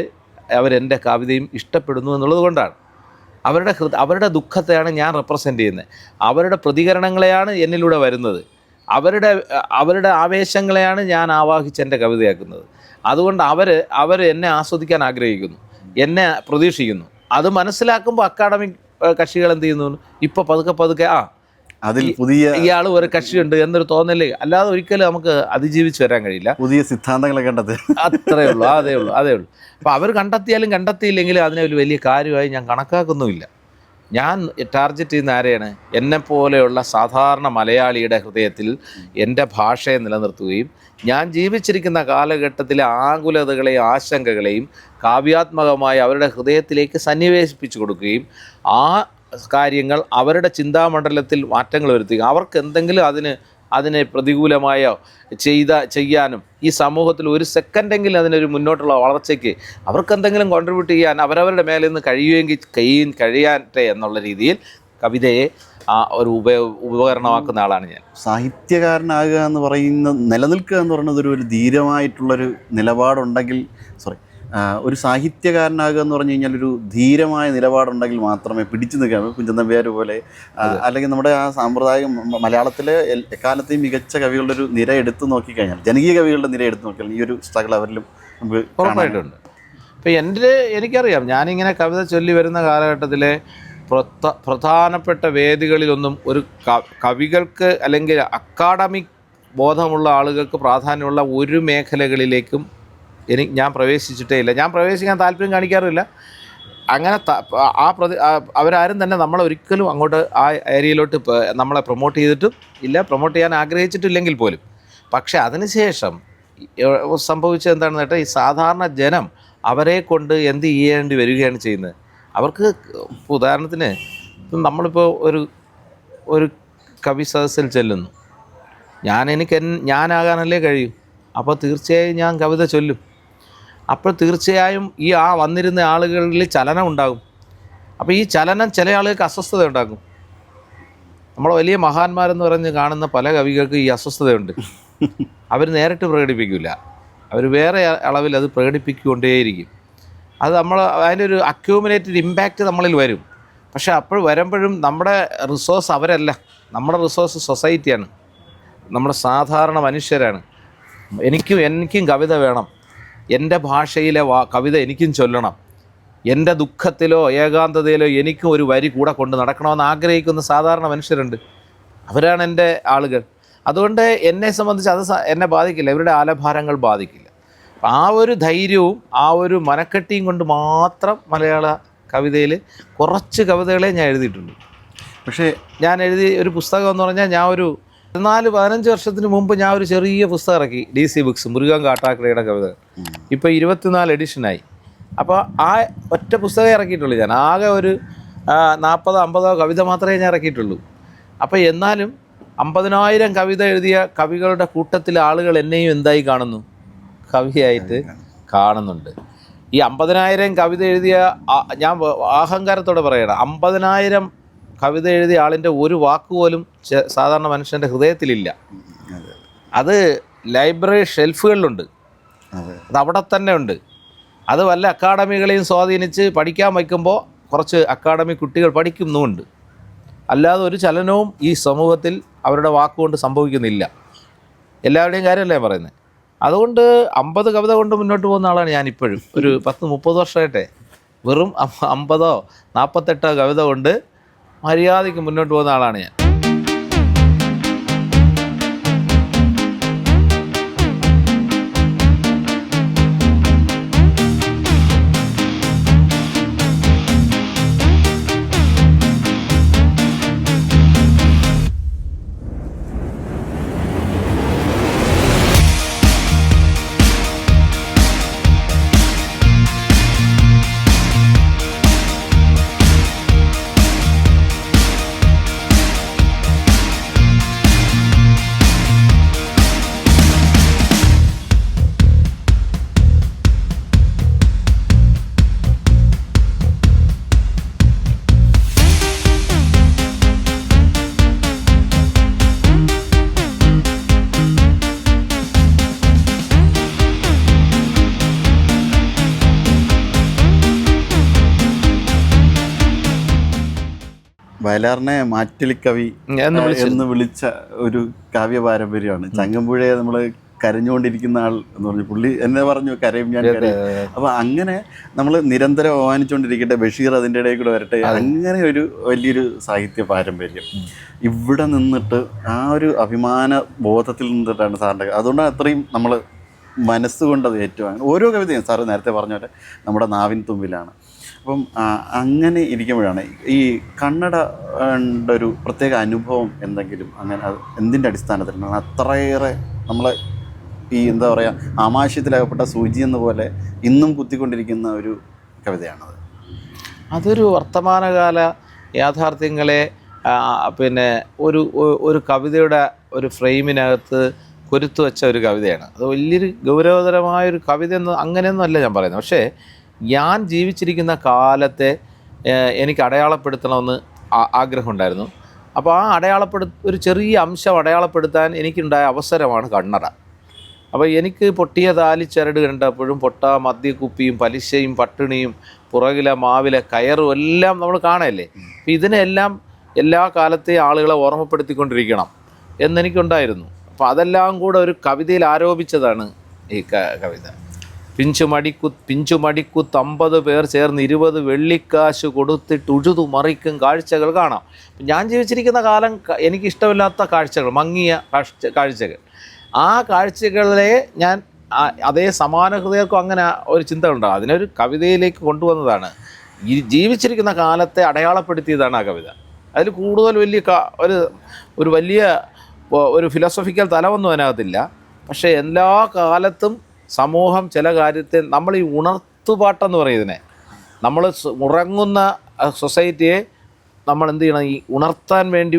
അവരെൻ്റെ കവിതയും ഇഷ്ടപ്പെടുന്നു എന്നുള്ളത് കൊണ്ടാണ്. അവരുടെ ദുഃഖത്തെയാണ് ഞാൻ റെപ്രസെൻ്റ് ചെയ്യുന്നത്. അവരുടെ പ്രതികരണങ്ങളെയാണ് എന്നിലൂടെ വരുന്നത്. അവരുടെ ആവേശങ്ങളെയാണ് ഞാൻ ആവാഹിച്ച് എൻ്റെ കവിതയാക്കുന്നത്. അതുകൊണ്ട് അവർ എന്നെ ആസ്വദിക്കാൻ ആഗ്രഹിക്കുന്നു, എന്നെ പ്രതീക്ഷിക്കുന്നു. അത് മനസ്സിലാക്കുമ്പോൾ അക്കാഡമിക് കക്ഷികൾ എന്ത് ചെയ്യുന്നു, ഇപ്പോൾ പതുക്കെ അതിൽ പുതിയ ഇയാൾ ഒരു കക്ഷിയുണ്ട് എന്നൊരു തോന്നല്. അല്ലാതെ ഒരിക്കലും നമുക്ക് അതിജീവിച്ച് വരാൻ കഴിയില്ല. പുതിയ സിദ്ധാന്തങ്ങളെ കണ്ടെത്തി അതേ ഉള്ളൂ. അപ്പോൾ അവർ കണ്ടെത്തിയാലും കണ്ടെത്തിയില്ലെങ്കിലും അതിനെ ഒരു വലിയ കാര്യമായി ഞാൻ കണക്കാക്കുന്നുമില്ല. ഞാൻ ടാർഗറ്റ് ചെയ്യുന്ന ആരെയാണ്? എന്നെപ്പോലെയുള്ള സാധാരണ മലയാളിയുടെ ഹൃദയത്തിൽ എൻ്റെ ഭാഷയെ നിലനിർത്തുകയും ഞാൻ ജീവിച്ചിരിക്കുന്ന കാലഘട്ടത്തിലെ ആകുലതകളെയും ആശങ്കകളെയും കാവ്യാത്മകമായി അവരുടെ ഹൃദയത്തിലേക്ക് സന്നിവേശിപ്പിച്ചു കൊടുക്കുകയും ആ കാര്യങ്ങൾ അവരുടെ ചിന്താമണ്ഡലത്തിൽ മാറ്റങ്ങൾ വരുത്തുക. അവർക്ക് എന്തെങ്കിലും അതിനെ പ്രതികൂലമായോ ചെയ്യാനും ഈ സമൂഹത്തിൽ ഒരു സെക്കൻഡെങ്കിലും അതിനൊരു മുന്നോട്ടുള്ള വളർച്ചയ്ക്ക് അവർക്ക് എന്തെങ്കിലും കോൺട്രിബ്യൂട്ട് ചെയ്യാൻ അവരവരുടെ മേലെ നിന്ന് കഴിയാട്ടെ എന്നുള്ള രീതിയിൽ കവിതയെ ഒരു ഉപകരണമാക്കുന്ന ആളാണ് ഞാൻ. സാഹിത്യകാരനാകുക എന്ന് നിലനിൽക്കുക എന്ന് പറയുന്നത് ഒരു ധീരമായിട്ടുള്ളൊരു നിലപാടുണ്ടെങ്കിൽ ഒരു സാഹിത്യകാരനാകുക എന്ന് പറഞ്ഞു കഴിഞ്ഞാൽ ഒരു ധീരമായ നിലപാടുണ്ടെങ്കിൽ മാത്രമേ പിടിച്ചു നിൽക്കാൻ കുഞ്ചൻ നമ്പ്യാർ പോലെ അല്ലെങ്കിൽ നമ്മുടെ ആ സാമ്പ്രദായിക മലയാളത്തിലെ എക്കാലത്തെയും മികച്ച കവികളുടെ ഒരു നിര എടുത്തു നോക്കിക്കഴിഞ്ഞാൽ, ജനകീയ കവികളുടെ നിര എടുത്തു നോക്കിയാൽ ഈ ഒരു സ്ട്രഗിൾ അവരിലും നമുക്ക് ഉറപ്പായിട്ടുണ്ട്. ഇപ്പം എനിക്കറിയാം, ഞാനിങ്ങനെ കവിത ചൊല്ലി വരുന്ന കാലഘട്ടത്തിലെ പ്രധാനപ്പെട്ട വേദികളിലൊന്നും ഒരു കവികൾക്ക് അല്ലെങ്കിൽ അക്കാഡമിക് ബോധമുള്ള ആളുകൾക്ക് പ്രാധാന്യമുള്ള ഒരു മേഖലകളിലേക്കും ഞാൻ പ്രവേശിച്ചിട്ടേ ഇല്ല. ഞാൻ പ്രവേശിക്കാൻ താല്പര്യം കാണിക്കാറില്ല. അങ്ങനെ അവരാരും തന്നെ നമ്മളൊരിക്കലും അങ്ങോട്ട് ആ ഏരിയയിലോട്ട് നമ്മളെ പ്രൊമോട്ട് ചെയ്തിട്ടും ഇല്ല, പ്രൊമോട്ട് ചെയ്യാൻ ആഗ്രഹിച്ചിട്ടില്ലെങ്കിൽ പോലും. പക്ഷേ അതിനുശേഷം സംഭവിച്ചത് എന്താണെന്ന് കേട്ടാൽ ഈ സാധാരണ ജനം അവരെ കൊണ്ട് എന്ത് ചെയ്യേണ്ടി വരികയാണ് ചെയ്യുന്നത്. അവർക്ക് ഉദാഹരണത്തിന് ഇപ്പം നമ്മളിപ്പോൾ ഒരു കവി സദസ്സിൽ ചെല്ലുന്നു, ഞാനാകാനല്ലേ കഴിയും. അപ്പോൾ തീർച്ചയായും ഞാൻ കവിത ചൊല്ലും. അപ്പോൾ തീർച്ചയായും ഈ വന്നിരുന്ന ആളുകളിൽ ചലനം ഉണ്ടാകും. അപ്പോൾ ഈ ചലനം ചില ആളുകൾക്ക് അസ്വസ്ഥത ഉണ്ടാക്കും. നമ്മൾ വലിയ മഹാന്മാരെന്ന് പറഞ്ഞ് കാണുന്ന പല കവികൾക്ക് ഈ അസ്വസ്ഥതയുണ്ട്. അവർ നേരിട്ട് പ്രകടിപ്പിക്കില്ല, അവർ വേറെ അളവിൽ അത് പ്രകടിപ്പിക്കൊണ്ടേയിരിക്കും. അത് അതിൻ്റെ ഒരു അക്യൂമുലേറ്റഡ് ഇമ്പാക്റ്റ് നമ്മളിൽ വരും. പക്ഷേ അപ്പോൾ വരുമ്പോഴും നമ്മുടെ റിസോഴ്സ് അവരല്ല, നമ്മുടെ റിസോഴ്സ് സൊസൈറ്റിയാണ്, നമ്മുടെ സാധാരണ മനുഷ്യരാണ്. എനിക്കും കവിത വേണം, എൻ്റെ ഭാഷയിലെ കവിത എനിക്കും ചൊല്ലണം, എൻ്റെ ദുഃഖത്തിലോ ഏകാന്തതയിലോ എനിക്കും ഒരു വരി കൂടെ കൊണ്ട് നടക്കണമെന്ന് ആഗ്രഹിക്കുന്ന സാധാരണ മനുഷ്യരുണ്ട്. അവരാണ് എൻ്റെ ആളുകൾ. അതുകൊണ്ട് എന്നെ സംബന്ധിച്ച് അത് എന്നെ ബാധിക്കില്ല, ഇവരുടെ ആലഭാരങ്ങൾ ബാധിക്കില്ല. ആ ഒരു ധൈര്യവും ആ ഒരു മനക്കെട്ടിയും കൊണ്ട് മാത്രം മലയാള കവിതയിൽ കുറച്ച് കവിതകളെ ഞാൻ എഴുതിയിട്ടുണ്ട്. പക്ഷേ ഞാൻ എഴുതി ഒരു പുസ്തകം എന്ന് പറഞ്ഞാൽ ഞാൻ ഒരു 14-15 വർഷത്തിന് മുമ്പ് ഞാൻ ഒരു ചെറിയ പുസ്തകം ഇറക്കി, DC ബുക്സ്, മുരുകൻ കാട്ടാക്കടയുടെ കവിതകൾ. ഇപ്പോൾ 24 എഡിഷനായി. അപ്പോൾ ആ ഒറ്റ പുസ്തകമേ ഇറക്കിയിട്ടുള്ളൂ. ഞാൻ ആകെ ഒരു 40-50 കവിത മാത്രമേ ഞാൻ ഇറക്കിയിട്ടുള്ളൂ. അപ്പോൾ എന്നാലും 50,000 കവിത എഴുതിയ കവികളുടെ കൂട്ടത്തിൽ ആളുകൾ എന്നെയും എന്തായി കാണുന്നു? കവിയായിട്ട് കാണുന്നുണ്ട്. ഈ 50,000 കവിത എഴുതിയ ഞാൻ അഹങ്കാരത്തോടെ പറയണം, 50,000 കവിത എഴുതിയ ആളിൻ്റെ ഒരു വാക്കുപോലും സാധാരണ മനുഷ്യൻ്റെ ഹൃദയത്തിലില്ല. അത് ലൈബ്രറി ഷെൽഫുകളിലുണ്ട്, അത് അവിടെ തന്നെ ഉണ്ട്. അത് വല്ല അക്കാഡമികളെയും സ്വാധീനിച്ച് പഠിക്കാൻ വയ്ക്കുമ്പോൾ കുറച്ച് അക്കാഡമി കുട്ടികൾ പഠിക്കുന്നുമുണ്ട്. അല്ലാതെ ഒരു ചലനവും ഈ സമൂഹത്തിൽ അവരുടെ വാക്കുകൊണ്ട് സംഭവിക്കുന്നില്ല. എല്ലാവരുടെയും കാര്യമല്ലേ പറയുന്നത്. അതുകൊണ്ട് 50 കവിത കൊണ്ട് മുന്നോട്ട് പോകുന്ന ആളാണ് ഞാനിപ്പോഴും. ഒരു 10-30 വർഷമായിട്ടെ വെറും 50-48 കവിത കൊണ്ട് മര്യാദയ്ക്ക് മുന്നോട്ട് പോകുന്ന ആളാണ് ഞാൻ. വയലാറിനെ മാറ്റിലിക്കവി എന്ന് വിളിച്ച ഒരു കാവ്യ പാരമ്പര്യമാണ്. ചങ്ങമ്പുഴയെ നമ്മൾ കരഞ്ഞുകൊണ്ടിരിക്കുന്ന ആൾ എന്ന് പറഞ്ഞു, പുള്ളി എന്നെ പറഞ്ഞു കരയും ഞാൻ കരയും. അപ്പോൾ അങ്ങനെ നമ്മൾ നിരന്തരം ഓമാനിച്ചുകൊണ്ടിരിക്കട്ടെ, ബഷീർ അതിൻ്റെ ഇടയിൽ കൂടെ വരട്ടെ, അങ്ങനെ ഒരു വലിയൊരു സാഹിത്യ പാരമ്പര്യം ഇവിടെ നിന്നിട്ട് ആ ഒരു അഭിമാന ബോധത്തിൽ നിന്നിട്ടാണ് സാറിൻ്റെ. അതുകൊണ്ടാണ് അത്രയും നമ്മൾ മനസ്സുകൊണ്ടത് ഏറ്റുവാങ്ങും. ഓരോ കവിതയും സാറ് നേരത്തെ പറഞ്ഞ പോലെ നമ്മുടെ നാവിൻ തുമ്പിലാണ്. അപ്പം അങ്ങനെ ഇരിക്കുമ്പോഴാണ് ഈ കന്നഡ ഒരു പ്രത്യേക അനുഭവം എന്തെങ്കിലും അങ്ങനെ എന്തിൻ്റെ അടിസ്ഥാനത്തിലാണ് അത്രയേറെ നമ്മളെ ഈ എന്താ പറയുക ആമാശയത്തിലകപ്പെട്ട സൂചി എന്ന പോലെ ഇന്നും കുത്തിക്കൊണ്ടിരിക്കുന്ന ഒരു കവിതയാണത്? അതൊരു വർത്തമാനകാല യാഥാർത്ഥ്യങ്ങളെ പിന്നെ ഒരു കവിതയുടെ ഒരു ഫ്രെയിമിനകത്ത് കൊരുത്തു വെച്ച ഒരു കവിതയാണ്. അത് വലിയൊരു ഗൗരവതരമായൊരു കവിത അങ്ങനെയൊന്നും അല്ല ഞാൻ പറയുന്നത്. പക്ഷേ ഞാൻ ജീവിച്ചിരിക്കുന്ന കാലത്തെ എനിക്ക് അടയാളപ്പെടുത്തണമെന്ന് ആഗ്രഹമുണ്ടായിരുന്നു. അപ്പോൾ ആ ഒരു ചെറിയ അംശം അടയാളപ്പെടുത്താൻ എനിക്കുണ്ടായ അവസരമാണ് കണ്ണട. അപ്പോൾ എനിക്ക് പൊട്ടിയ താലിച്ചരട് കണ്ടപ്പോഴും മദ്യക്കുപ്പിയും പലിശയും പട്ടിണിയും പുറകിലെ മാവിലെ കയറും എല്ലാം നമ്മൾ കാണല്ലേ. അപ്പോൾ ഇതിനെല്ലാം എല്ലാ കാലത്തെയും ആളുകളെ ഓർമ്മപ്പെടുത്തിക്കൊണ്ടിരിക്കണം എന്നെനിക്കുണ്ടായിരുന്നു. അപ്പോൾ അതെല്ലാം കൂടെ ഒരു കവിതയിൽ ആരോപിച്ചതാണ് ഈ കവിത. പിഞ്ചുമടിക്കുത്ത് 50 പേർ ചേർന്ന് 20 വെള്ളിക്കാശ് കൊടുത്തിട്ട് ഉഴുതു മറിക്കും കാഴ്ചകൾ കാണാം. ഞാൻ ജീവിച്ചിരിക്കുന്ന കാലം എനിക്കിഷ്ടമില്ലാത്ത കാഴ്ചകൾ, മങ്ങിയ കാഴ്ചകൾ, ആ കാഴ്ചകളെ ഞാൻ അതേ സമാന ഹൃദയർക്കും അങ്ങനെ ഒരു ചിന്ത ഉണ്ടാകും. അതിനൊരു കവിതയിലേക്ക് കൊണ്ടുവന്നതാണ്. ഈ ജീവിച്ചിരിക്കുന്ന കാലത്തെ അടയാളപ്പെടുത്തിയതാണ് ആ കവിത. അതിൽ കൂടുതൽ വലിയ ഒരു വലിയ ഒരു ഫിലോസഫിക്കൽ തലമൊന്നും അതിനകത്തില്ല. പക്ഷേ എല്ലാ കാലത്തും സമൂഹം ചില കാര്യത്തെ നമ്മൾ ഈ ഉണർത്തുപാട്ടെന്ന് പറയുന്നതിനെ നമ്മൾ ഉറങ്ങുന്ന സൊസൈറ്റിയെ നമ്മൾ എന്ത് ചെയ്യണം, ഈ ഉണർത്താൻ വേണ്ടി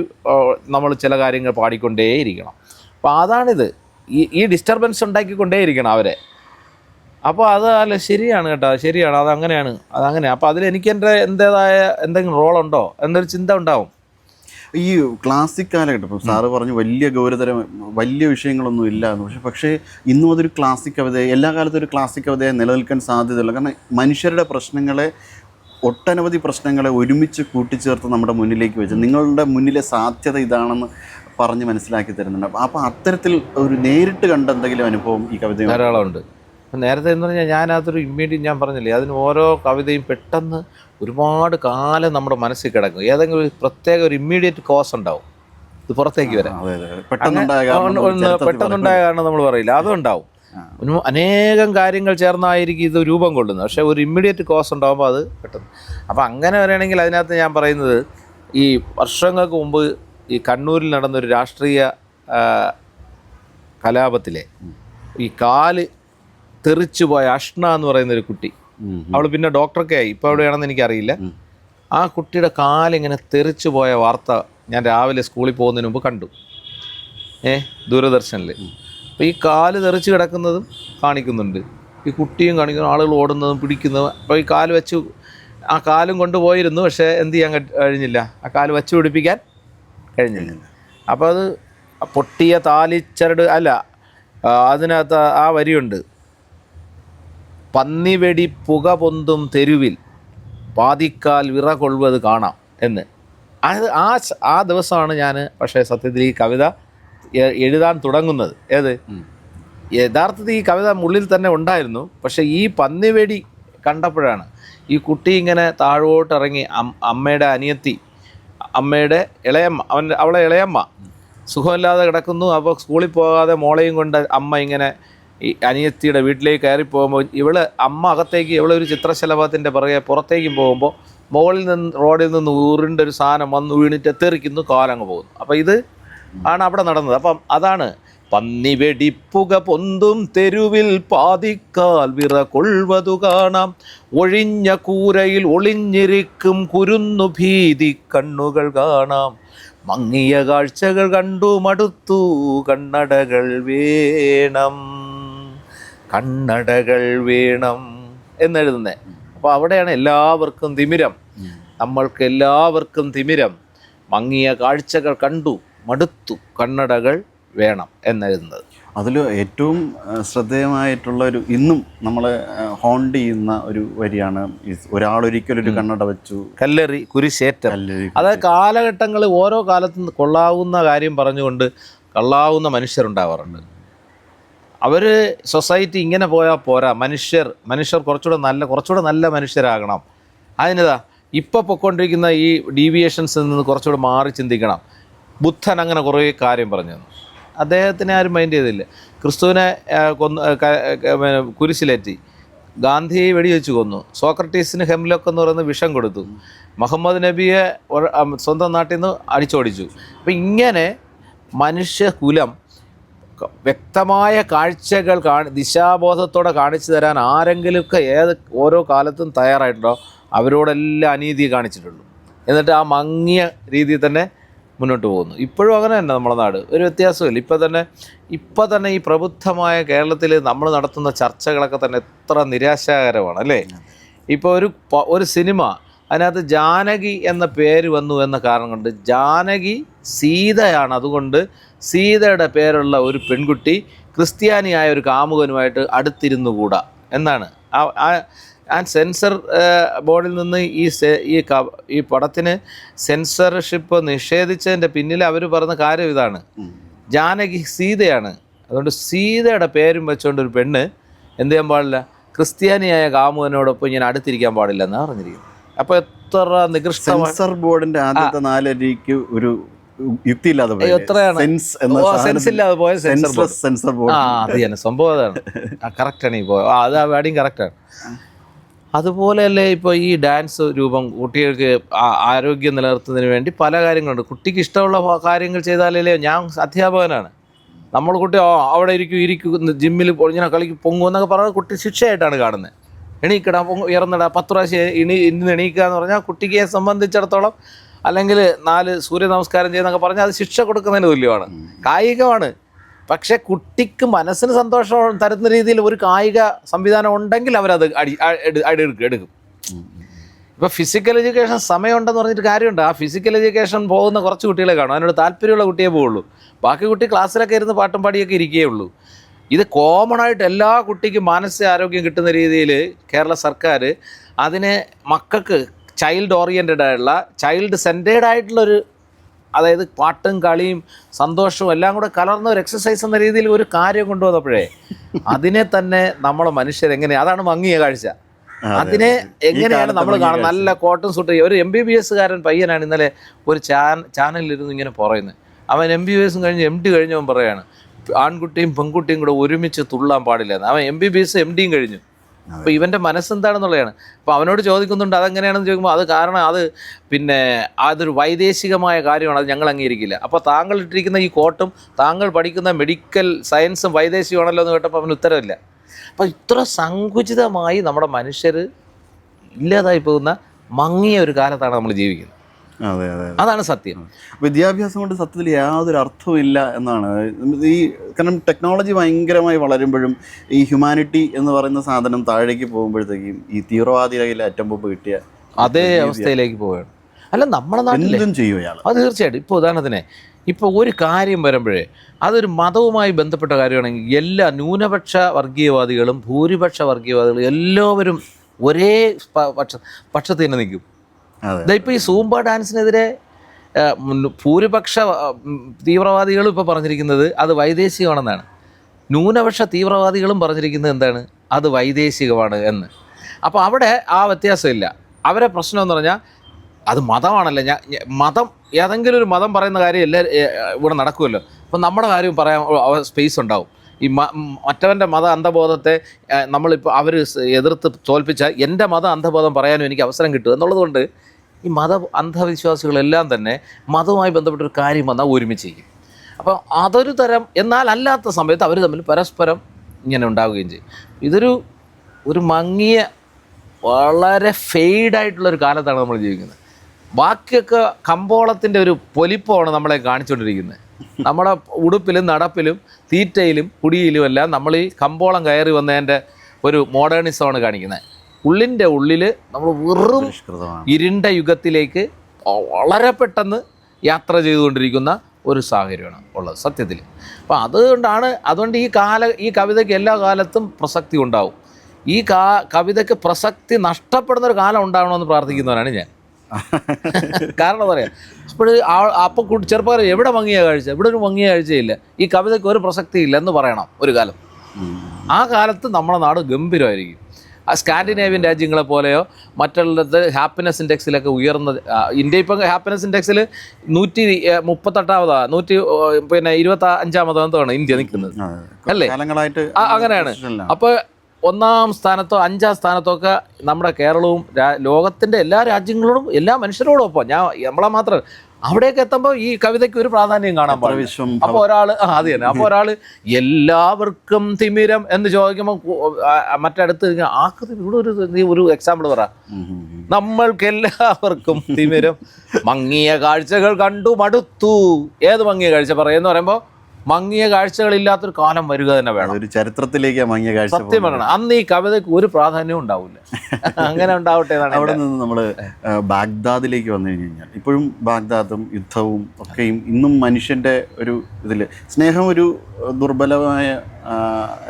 നമ്മൾ ചില കാര്യങ്ങൾ പാടിക്കൊണ്ടേയിരിക്കണം. അപ്പോൾ അതാണിത്, ഈ ഡിസ്റ്റർബൻസ് ഉണ്ടാക്കിക്കൊണ്ടേയിരിക്കണം അവരെ. അപ്പോൾ അത് അല്ല, ശരിയാണ് കേട്ടോ, ശരിയാണ്, അതങ്ങനെയാണ്, അതങ്ങനെ. അപ്പോൾ അതിൽ എനിക്ക് എൻ്റേതായ എന്തെങ്കിലും റോളുണ്ടോ എന്നൊരു ചിന്ത ഉണ്ടാവും. ഈ ക്ലാസിക് കാലഘട്ടം, ഇപ്പം സാറ് പറഞ്ഞു വലിയ ഗൗരവതരം വലിയ വിഷയങ്ങളൊന്നും ഇല്ല എന്ന്. പക്ഷേ ഇന്നും അതൊരു ക്ലാസിക് കവിത, എല്ലാ കാലത്തും ഒരു ക്ലാസിക് കവിതയെ നിലനിൽക്കാൻ സാധ്യതയുള്ളൂ. കാരണം മനുഷ്യരുടെ പ്രശ്നങ്ങളെ, ഒട്ടനവധി പ്രശ്നങ്ങളെ ഒരുമിച്ച് കൂട്ടിച്ചേർത്ത് നമ്മുടെ മുന്നിലേക്ക് വെച്ച് നിങ്ങളുടെ മുന്നിലെ സാധ്യത ഇതാണെന്ന് പറഞ്ഞ് മനസ്സിലാക്കി തരുന്നുണ്ട്. അപ്പോൾ അത്തരത്തിൽ ഒരു നേരിട്ട് കണ്ട എന്തെങ്കിലും അനുഭവം ഈ കവിത ധാരാളമുണ്ട്. നേരത്തെ എന്ന് പറഞ്ഞാൽ ഞാനതൊരു ഇമ്മീഡിയറ്റ്, ഞാൻ പറഞ്ഞില്ലേ, അതിന് ഓരോ കവിതയും പെട്ടെന്ന് ഒരുപാട് കാലം നമ്മുടെ മനസ്സിൽ കിടക്കും. ഏതെങ്കിലും ഒരു പ്രത്യേക ഒരു ഇമ്മീഡിയറ്റ് കോസ് ഉണ്ടാവും ഇത് പുറത്തേക്ക് വരാൻ. പെട്ടെന്നുണ്ടായ കാരണം നമ്മൾ പറയില്ല, അതുണ്ടാവും. അനേകം കാര്യങ്ങൾ ചേർന്നായിരിക്കും ഇത് രൂപം കൊള്ളുന്നത്. പക്ഷേ ഒരു ഇമ്മീഡിയറ്റ് കോസ് ഉണ്ടാകുമ്പോൾ അത് പെട്ടെന്ന്. അപ്പോൾ അങ്ങനെ വരികയാണെങ്കിൽ അതിനകത്ത് ഞാൻ പറയുന്നത്, ഈ വർഷങ്ങൾക്ക് മുമ്പ് ഈ കണ്ണൂരിൽ നടന്നൊരു രാഷ്ട്രീയ കലാപത്തിലെ ഈ കാല് തെറിച്ചു പോയ അഷ്ണ എന്ന് പറയുന്നൊരു കുട്ടി, അവൾ പിന്നെ ഡോക്ടറൊക്കെ ആയി, ഇപ്പോൾ എവിടെയാണെന്ന് എനിക്കറിയില്ല. ആ കുട്ടിയുടെ കാലിങ്ങനെ തെറിച്ചു പോയ വാർത്ത ഞാൻ രാവിലെ സ്കൂളിൽ പോകുന്നതിന് മുമ്പ് കണ്ടു, ദൂരദർശനിൽ. അപ്പോൾ ഈ കാല് തെറിച്ച് കിടക്കുന്നതും കാണിക്കുന്നുണ്ട്, ഈ കുട്ടിയും കാണിക്കുന്നു, ആളുകൾ ഓടുന്നതും പിടിക്കുന്നതും. അപ്പോൾ ഈ കാല് വെച്ച്, ആ കാലും കൊണ്ടുപോയിരുന്നു, പക്ഷേ എന്ത് ചെയ്യാൻ കഴിഞ്ഞില്ല, ആ കാല് വെച്ച് പിടിപ്പിക്കാൻ കഴിഞ്ഞില്ല. അപ്പോൾ അത് പൊട്ടിയ താലിച്ചരട് അല്ല, അതിനകത്ത് ആ വരിയുണ്ട്, പന്നിവെടി പുക പൊന്തും തെരുവിൽ പാതിക്കാൽ വിറ കൊള്ളുന്നത് കാണാം എന്ന്. അത് ആ ദിവസമാണ് ഞാൻ പക്ഷേ സത്യത്തിൽ ഈ കവിത എഴുതാൻ തുടങ്ങുന്നത്. യഥാർത്ഥത്തിൽ ഈ കവിത ഉള്ളിൽ തന്നെ ഉണ്ടായിരുന്നു, പക്ഷേ ഈ പന്നിവെടി കണ്ടപ്പോഴാണ് ഈ കുട്ടി ഇങ്ങനെ താഴോട്ടിറങ്ങി, അമ്മയുടെ അനിയത്തി, അമ്മയുടെ ഇളയമ്മ, അവളെ ഇളയമ്മ സുഖമില്ലാതെ കിടക്കുന്നു. അപ്പോൾ സ്കൂളിൽ പോകാതെ മോളെയും കൊണ്ട് അമ്മ ഇങ്ങനെ ഈ അനിയത്തിയുടെ വീട്ടിലേക്ക് കയറി പോകുമ്പോൾ അമ്മ അകത്തേക്ക്, ഒരു ചിത്രശലഭത്തിൻ്റെ പുറത്തേക്ക് പോകുമ്പോൾ മുകളിൽ നിന്ന്, റോഡിൽ നിന്ന് ഉരുണ്ടൊരു സാധനം വന്ന് വീണിട്ട് തെറിക്കുന്നു, കാലങ്ങ് പോകുന്നു. അപ്പോൾ ഇത് ആണ് അവിടെ നടന്നത്. അപ്പം അതാണ്, പന്നി വെടിപ്പുക പൊന്തും തെരുവിൽ പാതിക്കാൽ വിറ കൊള്ളുവതു കാണാം, ഒഴിഞ്ഞ കൂരയിൽ ഒളിഞ്ഞിരിക്കും കുരുന്നു ഭീതി കണ്ണുകൾ കാണാം, മങ്ങിയ കാഴ്ചകൾ കണ്ടു മടുത്തു കണ്ണടകൾ വേണം, കണ്ണടകൾ വേണം എന്നെഴുതുന്നേ. അപ്പോൾ അവിടെയാണ് എല്ലാവർക്കും തിമിരം, നമ്മൾക്ക് എല്ലാവർക്കും തിമിരം, മങ്ങിയ കാഴ്ചകൾ കണ്ടു മടുത്തു കണ്ണടകൾ വേണം എന്നെഴുതുന്നത്. അതിൽ ഏറ്റവും ശ്രദ്ധേയമായിട്ടുള്ളൊരു, ഇന്നും നമ്മളെ ഹോണ്ട് ചെയ്യുന്ന ഒരു വരിയാണ്, ഒരാളൊരിക്കലൊരു കണ്ണട വെച്ചു കല്ലെറി കുരിശേറ്റം. അതായത് കാലഘട്ടങ്ങൾ, ഓരോ കാലത്തും കൊള്ളാവുന്ന കാര്യം പറഞ്ഞുകൊണ്ട് കൊള്ളാവുന്ന മനുഷ്യരുണ്ടാവാറുണ്ട്. അവർ സൊസൈറ്റി ഇങ്ങനെ പോയാൽ പോരാ, മനുഷ്യർ കുറച്ചുകൂടെ നല്ല മനുഷ്യരാകണം. അതിനിതാ ഇപ്പോൾ പൊയ്ക്കൊണ്ടിരിക്കുന്ന ഈ ഡീവിയേഷൻസിൽ നിന്ന് കുറച്ചുകൂടെ മാറി ചിന്തിക്കണം. ബുദ്ധൻ അങ്ങനെ കുറേ കാര്യം പറഞ്ഞു തന്നു, അദ്ദേഹത്തിനെ ആരും മൈൻഡ് ചെയ്തില്ല. ക്രിസ്തുവിനെ കുരിശിലേറ്റി, ഗാന്ധിയെ വെടിവെച്ച് കൊന്നു, സോക്രട്ടീസിന് ഹെംലോക്ക് എന്ന് പറയുന്ന വിഷം കൊടുത്തു, മുഹമ്മദ് നബിയെ സ്വന്തം നാട്ടിൽ നിന്ന് അടിച്ചോടിച്ചു. അപ്പം ഇങ്ങനെ മനുഷ്യകുലം വ്യക്തമായ കാഴ്ചകൾ ദിശാബോധത്തോടെ കാണിച്ചു തരാൻ ആരെങ്കിലുമൊക്കെ ഓരോ കാലത്തും തയ്യാറായിട്ടുണ്ടോ അവരോടെല്ലാം അനീതി കാണിച്ചിട്ടുള്ളൂ. എന്നിട്ട് ആ മങ്ങിയ രീതിയിൽ തന്നെ മുന്നോട്ട് പോകുന്നു. ഇപ്പോഴും അങ്ങനെ തന്നെ നമ്മുടെ നാട്, ഒരു വ്യത്യാസമില്ല. ഇപ്പം തന്നെ ഈ പ്രബുദ്ധമായ കേരളത്തിൽ നമ്മൾ നടത്തുന്ന ചർച്ചകളൊക്കെ തന്നെ എത്ര നിരാശാകരമാണ് അല്ലേ. ഇപ്പോൾ ഒരു സിനിമ, അതിനകത്ത് ജാനകി എന്ന പേര് വന്നു എന്ന കാരണം കൊണ്ട്, ജാനകി സീതയാണ്, അതുകൊണ്ട് സീതയുടെ പേരുള്ള ഒരു പെൺകുട്ടി ക്രിസ്ത്യാനിയായ ഒരു കാമുകനുമായിട്ട് അടുത്തിരുന്നുകൂടാ എന്നാണ് ആ സെൻസർ ബോർഡിൽ നിന്ന് ഈ പടത്തിന് സെൻസർഷിപ്പ് നിഷേധിച്ചതിൻ്റെ പിന്നിൽ അവർ പറഞ്ഞ കാര്യം ഇതാണ്, ജാനകി സീതയാണ്, അതുകൊണ്ട് സീതയുടെ പേരും വെച്ചുകൊണ്ട് ഒരു പെണ്ണ് എന്ത് ചെയ്യാൻ പാടില്ല, ക്രിസ്ത്യാനിയായ കാമുകനോടൊപ്പം ഇങ്ങനെ അടുത്തിരിക്കാൻ പാടില്ല എന്നാണ് പറഞ്ഞിരിക്കുന്നത്. അപ്പോൾ എത്ര നികൃഷ്ട. സെൻസർ ബോർഡിൻ്റെ ആദ്യത്തെ 4 അടിക്ക് ഒരു യുക്തിയില്ലാതെ സെൻസില്ലാതെ പോയ സെൻസർ ബോർഡ്. അത് തന്നെ സംഭവം, അതാണ് കറക്റ്റാണ് ഈ പോയത്, അത് ആ വേർഡിങ് കറക്റ്റാണ്. അതുപോലെയല്ലേ ഇപ്പോൾ ഈ ഡാൻസ് രൂപം കുട്ടികൾക്ക് ആരോഗ്യം നിലനിർത്തുന്നതിന് വേണ്ടി പല കാര്യങ്ങളുണ്ട്. കുട്ടിക്ക് ഇഷ്ടമുള്ള കാര്യങ്ങൾ ചെയ്താലേ, ഞാൻ അധ്യാപകനാണ്, നമ്മൾ കുട്ടി അവിടെ ഇരിക്കും ജിമ്മിൽ ഇങ്ങനെ കളിക്ക് പൊങ്ങുമെന്നൊക്കെ പറഞ്ഞാൽ കുട്ടി ശിക്ഷയായിട്ടാണ് കാണുന്നത്. എണീക്കടാ ഉയർന്നിടാ 10 പ്രാവശ്യം ഇന്ന് എണീക്കുക എന്ന് പറഞ്ഞാൽ കുട്ടിയെ സംബന്ധിച്ചിടത്തോളം, അല്ലെങ്കിൽ 4 സൂര്യ നമസ്കാരം ചെയ്യുന്നൊക്കെ പറഞ്ഞാൽ അത് ശിക്ഷ കൊടുക്കുന്നതിന് തുല്യമാണ്, കായികമാണ്. പക്ഷേ കുട്ടിക്ക് മനസ്സിന് സന്തോഷം തരുന്ന രീതിയിൽ ഒരു കായിക സംവിധാനം ഉണ്ടെങ്കിൽ അവരത് എടുക്കും. ഇപ്പോൾ ഫിസിക്കൽ എഡ്യൂക്കേഷൻ സമയമുണ്ടെന്ന് പറഞ്ഞിട്ട് കാര്യമുണ്ട്. ആ ഫിസിക്കൽ എഡ്യൂക്കേഷൻ പോകുന്ന കുറച്ച് കുട്ടികളെ കാണും, അതിനോട് താല്പര്യമുള്ള കുട്ടിയെ പോവുള്ളൂ. ബാക്കി കുട്ടി ക്ലാസ്സിലൊക്കെ ഇരുന്ന് പാട്ടും പാടിയൊക്കെ ഇരിക്കുകയുള്ളൂ. ഇത് കോമൺ ആയിട്ട് എല്ലാ കുട്ടിക്കും മാനസികാരോഗ്യം കിട്ടുന്ന രീതിയിൽ കേരള സർക്കാർ അതിനെ മക്കൾക്ക് ചൈൽഡ് ഓറിയൻറ്റഡ് ആയിട്ടുള്ള, ചൈൽഡ് സെൻറ്റേഡ് ആയിട്ടുള്ളൊരു, അതായത് പാട്ടും കളിയും സന്തോഷവും എല്ലാം കൂടെ കലർന്ന ഒരു എക്സസൈസ് എന്ന രീതിയിൽ ഒരു കാര്യം കൊണ്ടുവന്നപ്പോഴേ അതിനെ തന്നെ നമ്മളെ മനുഷ്യരെങ്ങനെ, അതാണ് മങ്ങിയ കാഴ്ച. അതിനെ എങ്ങനെയാണ് നമ്മൾ കാണുന്നത്? നല്ല കോട്ടൺ സൂട്ട് ഒരു MBBS കാരൻ പയ്യനാണ് ഇന്നലെ ഒരു ചാനലിലിരുന്ന് ഇങ്ങനെ പറയുന്നത്. അവൻ MBBS കഴിഞ്ഞ് MD കഴിഞ്ഞവൻ പറയാണ് ആൺകുട്ടിയും പെൺകുട്ടിയും കൂടെ ഒരുമിച്ച് തുള്ളാൻ പാടില്ല. അവൻ MBBS MDയും കഴിഞ്ഞു. അപ്പോൾ ഇവൻ്റെ മനസ്സെന്താണെന്നുള്ളതാണ്. അപ്പോൾ അവനോട് ചോദിക്കുന്നുണ്ട് അതെങ്ങനെയാണെന്ന് ചോദിക്കുമ്പോൾ അത് കാരണം അത് പിന്നെ അതൊരു വൈദേശികമായ കാര്യമാണ്, അത് ഞങ്ങൾ അംഗീകരിക്കില്ല. അപ്പോൾ താങ്കൾ ഇട്ടിരിക്കുന്ന ഈ കോട്ടും താങ്കൾ പഠിക്കുന്ന മെഡിക്കൽ സയൻസും വൈദേശികമാണല്ലോ എന്ന് കേട്ടപ്പോൾ അവന് ഉത്തരവില്ല. അപ്പോൾ ഇത്ര സങ്കുചിതമായി നമ്മുടെ മനുഷ്യർ ഇല്ലാതായി പോകുന്ന മങ്ങിയ ഒരു കാലത്താണ് നമ്മൾ ജീവിക്കുന്നത്. അതെ അതെ, അതാണ് സത്യം. വിദ്യാഭ്യാസം കൊണ്ട് സത്യത്തിൽ യാതൊരു അർത്ഥവുമില്ല എന്നാണ്. ഈ കാരണം ടെക്നോളജി ഭയങ്കരമായി വളരുമ്പോഴും ഈ ഹ്യൂമാനിറ്റി എന്ന് പറയുന്ന സാധനം താഴേക്ക് പോകുമ്പോഴത്തേക്കും ഈ തീവ്രവാദിയുടെ അറ്റം ബോംബ് കിട്ടിയ അതേ അവസ്ഥയിലേക്ക് പോവുകയാണ്. അല്ല നമ്മുടെ നാട്ടിൽ എന്തും ചെയ്യും അയാൾ. അത് തീർച്ചയായിട്ടും. ഇപ്പോൾ ഉദാഹരണത്തിന് ഇപ്പോൾ ഒരു കാര്യം വരുമ്പോഴേ അതൊരു മതവുമായി ബന്ധപ്പെട്ട കാര്യമാണെങ്കിൽ എല്ലാ ന്യൂനപക്ഷ വർഗീയവാദികളും ഭൂരിപക്ഷ വർഗീയവാദികളും എല്ലാവരും ഒരേ പക്ഷത്ത് തന്നെ നിൽക്കും. ഇപ്പോൾ ഈ സൂംബ ഡാൻസിനെതിരെ ഭൂരിപക്ഷ തീവ്രവാദികളും ഇപ്പോൾ പറഞ്ഞിരിക്കുന്നത് അത് വൈദേശികമാണെന്നാണ്. ന്യൂനപക്ഷ തീവ്രവാദികളും പറഞ്ഞിരിക്കുന്നത് എന്താണ്? അത് വൈദേശികമാണ് എന്ന്. അപ്പോൾ അവിടെ ആ വ്യത്യാസമില്ല. അവരെ പ്രശ്നം എന്ന് പറഞ്ഞാൽ അത് മതമാണല്ലോ. മതം ഏതെങ്കിലും ഒരു മതം പറയുന്ന കാര്യം എല്ലാവരും ഇവിടെ നടക്കുമല്ലോ. അപ്പം നമ്മുടെ കാര്യം പറയാൻ സ്പേസ് ഉണ്ടാവും. ഈ മറ്റവൻ്റെ മത അന്ധബോധത്തെ നമ്മളിപ്പോൾ അവർ എതിർത്ത് തോൽപ്പിച്ചാൽ എൻ്റെ മത അന്ധബോധം പറയാനും എനിക്ക് അവസരം കിട്ടും എന്നുള്ളതുകൊണ്ട് ഈ മത അന്ധവിശ്വാസികളെല്ലാം തന്നെ മതവുമായി ബന്ധപ്പെട്ടൊരു കാര്യം വന്നാൽ ഒരുമിച്ച് ചെയ്യും. അപ്പോൾ അതൊരു തരം, എന്നാൽ അല്ലാത്ത സമയത്ത് അവർ തമ്മിൽ പരസ്പരം ഇങ്ങനെ ഉണ്ടാവുകയും ചെയ്യും. ഒരു മങ്ങിയ വളരെ ഫെയ്ഡായിട്ടുള്ളൊരു കാലത്താണ് നമ്മൾ ജീവിക്കുന്നത്. ബാക്കിയൊക്കെ കമ്പോളത്തിൻ്റെ ഒരു പൊലിപ്പമാണ് നമ്മളെ കാണിച്ചുകൊണ്ടിരിക്കുന്നത്. നമ്മുടെ ഉടുപ്പിലും നടപ്പിലും തീറ്റയിലും കുടിയിലും എല്ലാം നമ്മൾ ഈ കമ്പോളം കയറി വന്നതിൻ്റെ ഒരു മോഡേണിസമാണ് കാണിക്കുന്നത്. ഉള്ളിൻ്റെ ഉള്ളിൽ നമ്മൾ വെറും ഇരുണ്ട യുഗത്തിലേക്ക് വളരെ പെട്ടെന്ന് യാത്ര ചെയ്തുകൊണ്ടിരിക്കുന്ന ഒരു സാഹചര്യമാണ് ഉള്ളത് സത്യത്തിൽ. അപ്പോൾ അതുകൊണ്ട് ഈ കവിതയ്ക്ക് എല്ലാ കാലത്തും പ്രസക്തി ഉണ്ടാവും. ഈ കവിതയ്ക്ക് പ്രസക്തി നഷ്ടപ്പെടുന്ന ഒരു കാലം ഉണ്ടാവണമെന്ന് പ്രാർത്ഥിക്കുന്നവരാണ് ഞാൻ. കാരണം പറയാം, അപ്പോൾ ചെറുപ്പക്കാർ എവിടെ മങ്ങിയ കാഴ്ച, ഇവിടെ ഒരു മങ്ങിയ കാഴ്ചയില്ല, ഈ കവിതയ്ക്ക് ഒരു പ്രസക്തി ഇല്ല എന്ന് പറയണം ഒരു കാലം. ആ കാലത്ത് നമ്മുടെ നാട് ഗംഭീരമായിരിക്കും. ആ സ്കാൻഡിനേവിയൻ രാജ്യങ്ങളെ പോലെയോ മറ്റുള്ളത് ഹാപ്പിനെസ് ഇൻഡെക്സിലൊക്കെ ഉയർന്ന, ഇന്ത്യ ഇപ്പം ഹാപ്പിനെസ് ഇൻഡെക്സിൽ 138-ാമതാണ്, 125-ാമതാണ് ഇന്ത്യ നിൽക്കുന്നത് അല്ലേ? അങ്ങനെയാണ്. അപ്പോൾ 1-ാം സ്ഥാനത്തോ 5-ാം സ്ഥാനത്തോ ഒക്കെ നമ്മുടെ കേരളവും ലോകത്തിൻ്റെ എല്ലാ രാജ്യങ്ങളോടും എല്ലാ മനുഷ്യരോടും ഒപ്പം നമ്മളെ മാത്രം അവിടെയൊക്കെ എത്തുമ്പോൾ ഈ കവിതയ്ക്ക് ഒരു പ്രാധാന്യം കാണാൻ പാടില്ല. അപ്പോൾ ഒരാൾ അത് തന്നെ, അപ്പോൾ ഒരാൾ എല്ലാവർക്കും തിമിരം എന്ന് ചോദിക്കുമ്പോൾ മറ്റടുത്ത് ഇവിടെ ഒരു എക്സാമ്പിൾ പറ, നമ്മൾക്ക് എല്ലാവർക്കും തിമിരം, മങ്ങിയ കാഴ്ചകൾ കണ്ടു മടുത്തു. ഏത് മങ്ങിയ കാഴ്ച പറയുമെന്ന് പറയുമ്പോൾ മങ്ങിയ കാഴ്ചകളില്ലാത്തൊരു കാലം വരിക തന്നെ വേണം. ഒരു ചരിത്രത്തിലേക്ക് മങ്ങിയ കാഴ്ച സത്യം പറയണം. അന്ന് ഈ കവിതയ്ക്ക് ഒരു പ്രാധാന്യവും ഉണ്ടാവില്ല. അങ്ങനെ ഉണ്ടാവട്ടെ എന്നാണ്. അവിടെ നിന്ന് നമ്മൾ ബാഗ്ദാദിലേക്ക് വന്നു കഴിഞ്ഞാൽ ഇപ്പോഴും ബാഗ്ദാദും യുദ്ധവും ഒക്കെയും ഇന്നും മനുഷ്യൻ്റെ ഒരു ഇതിൽ സ്നേഹം ഒരു ദുർബലമായ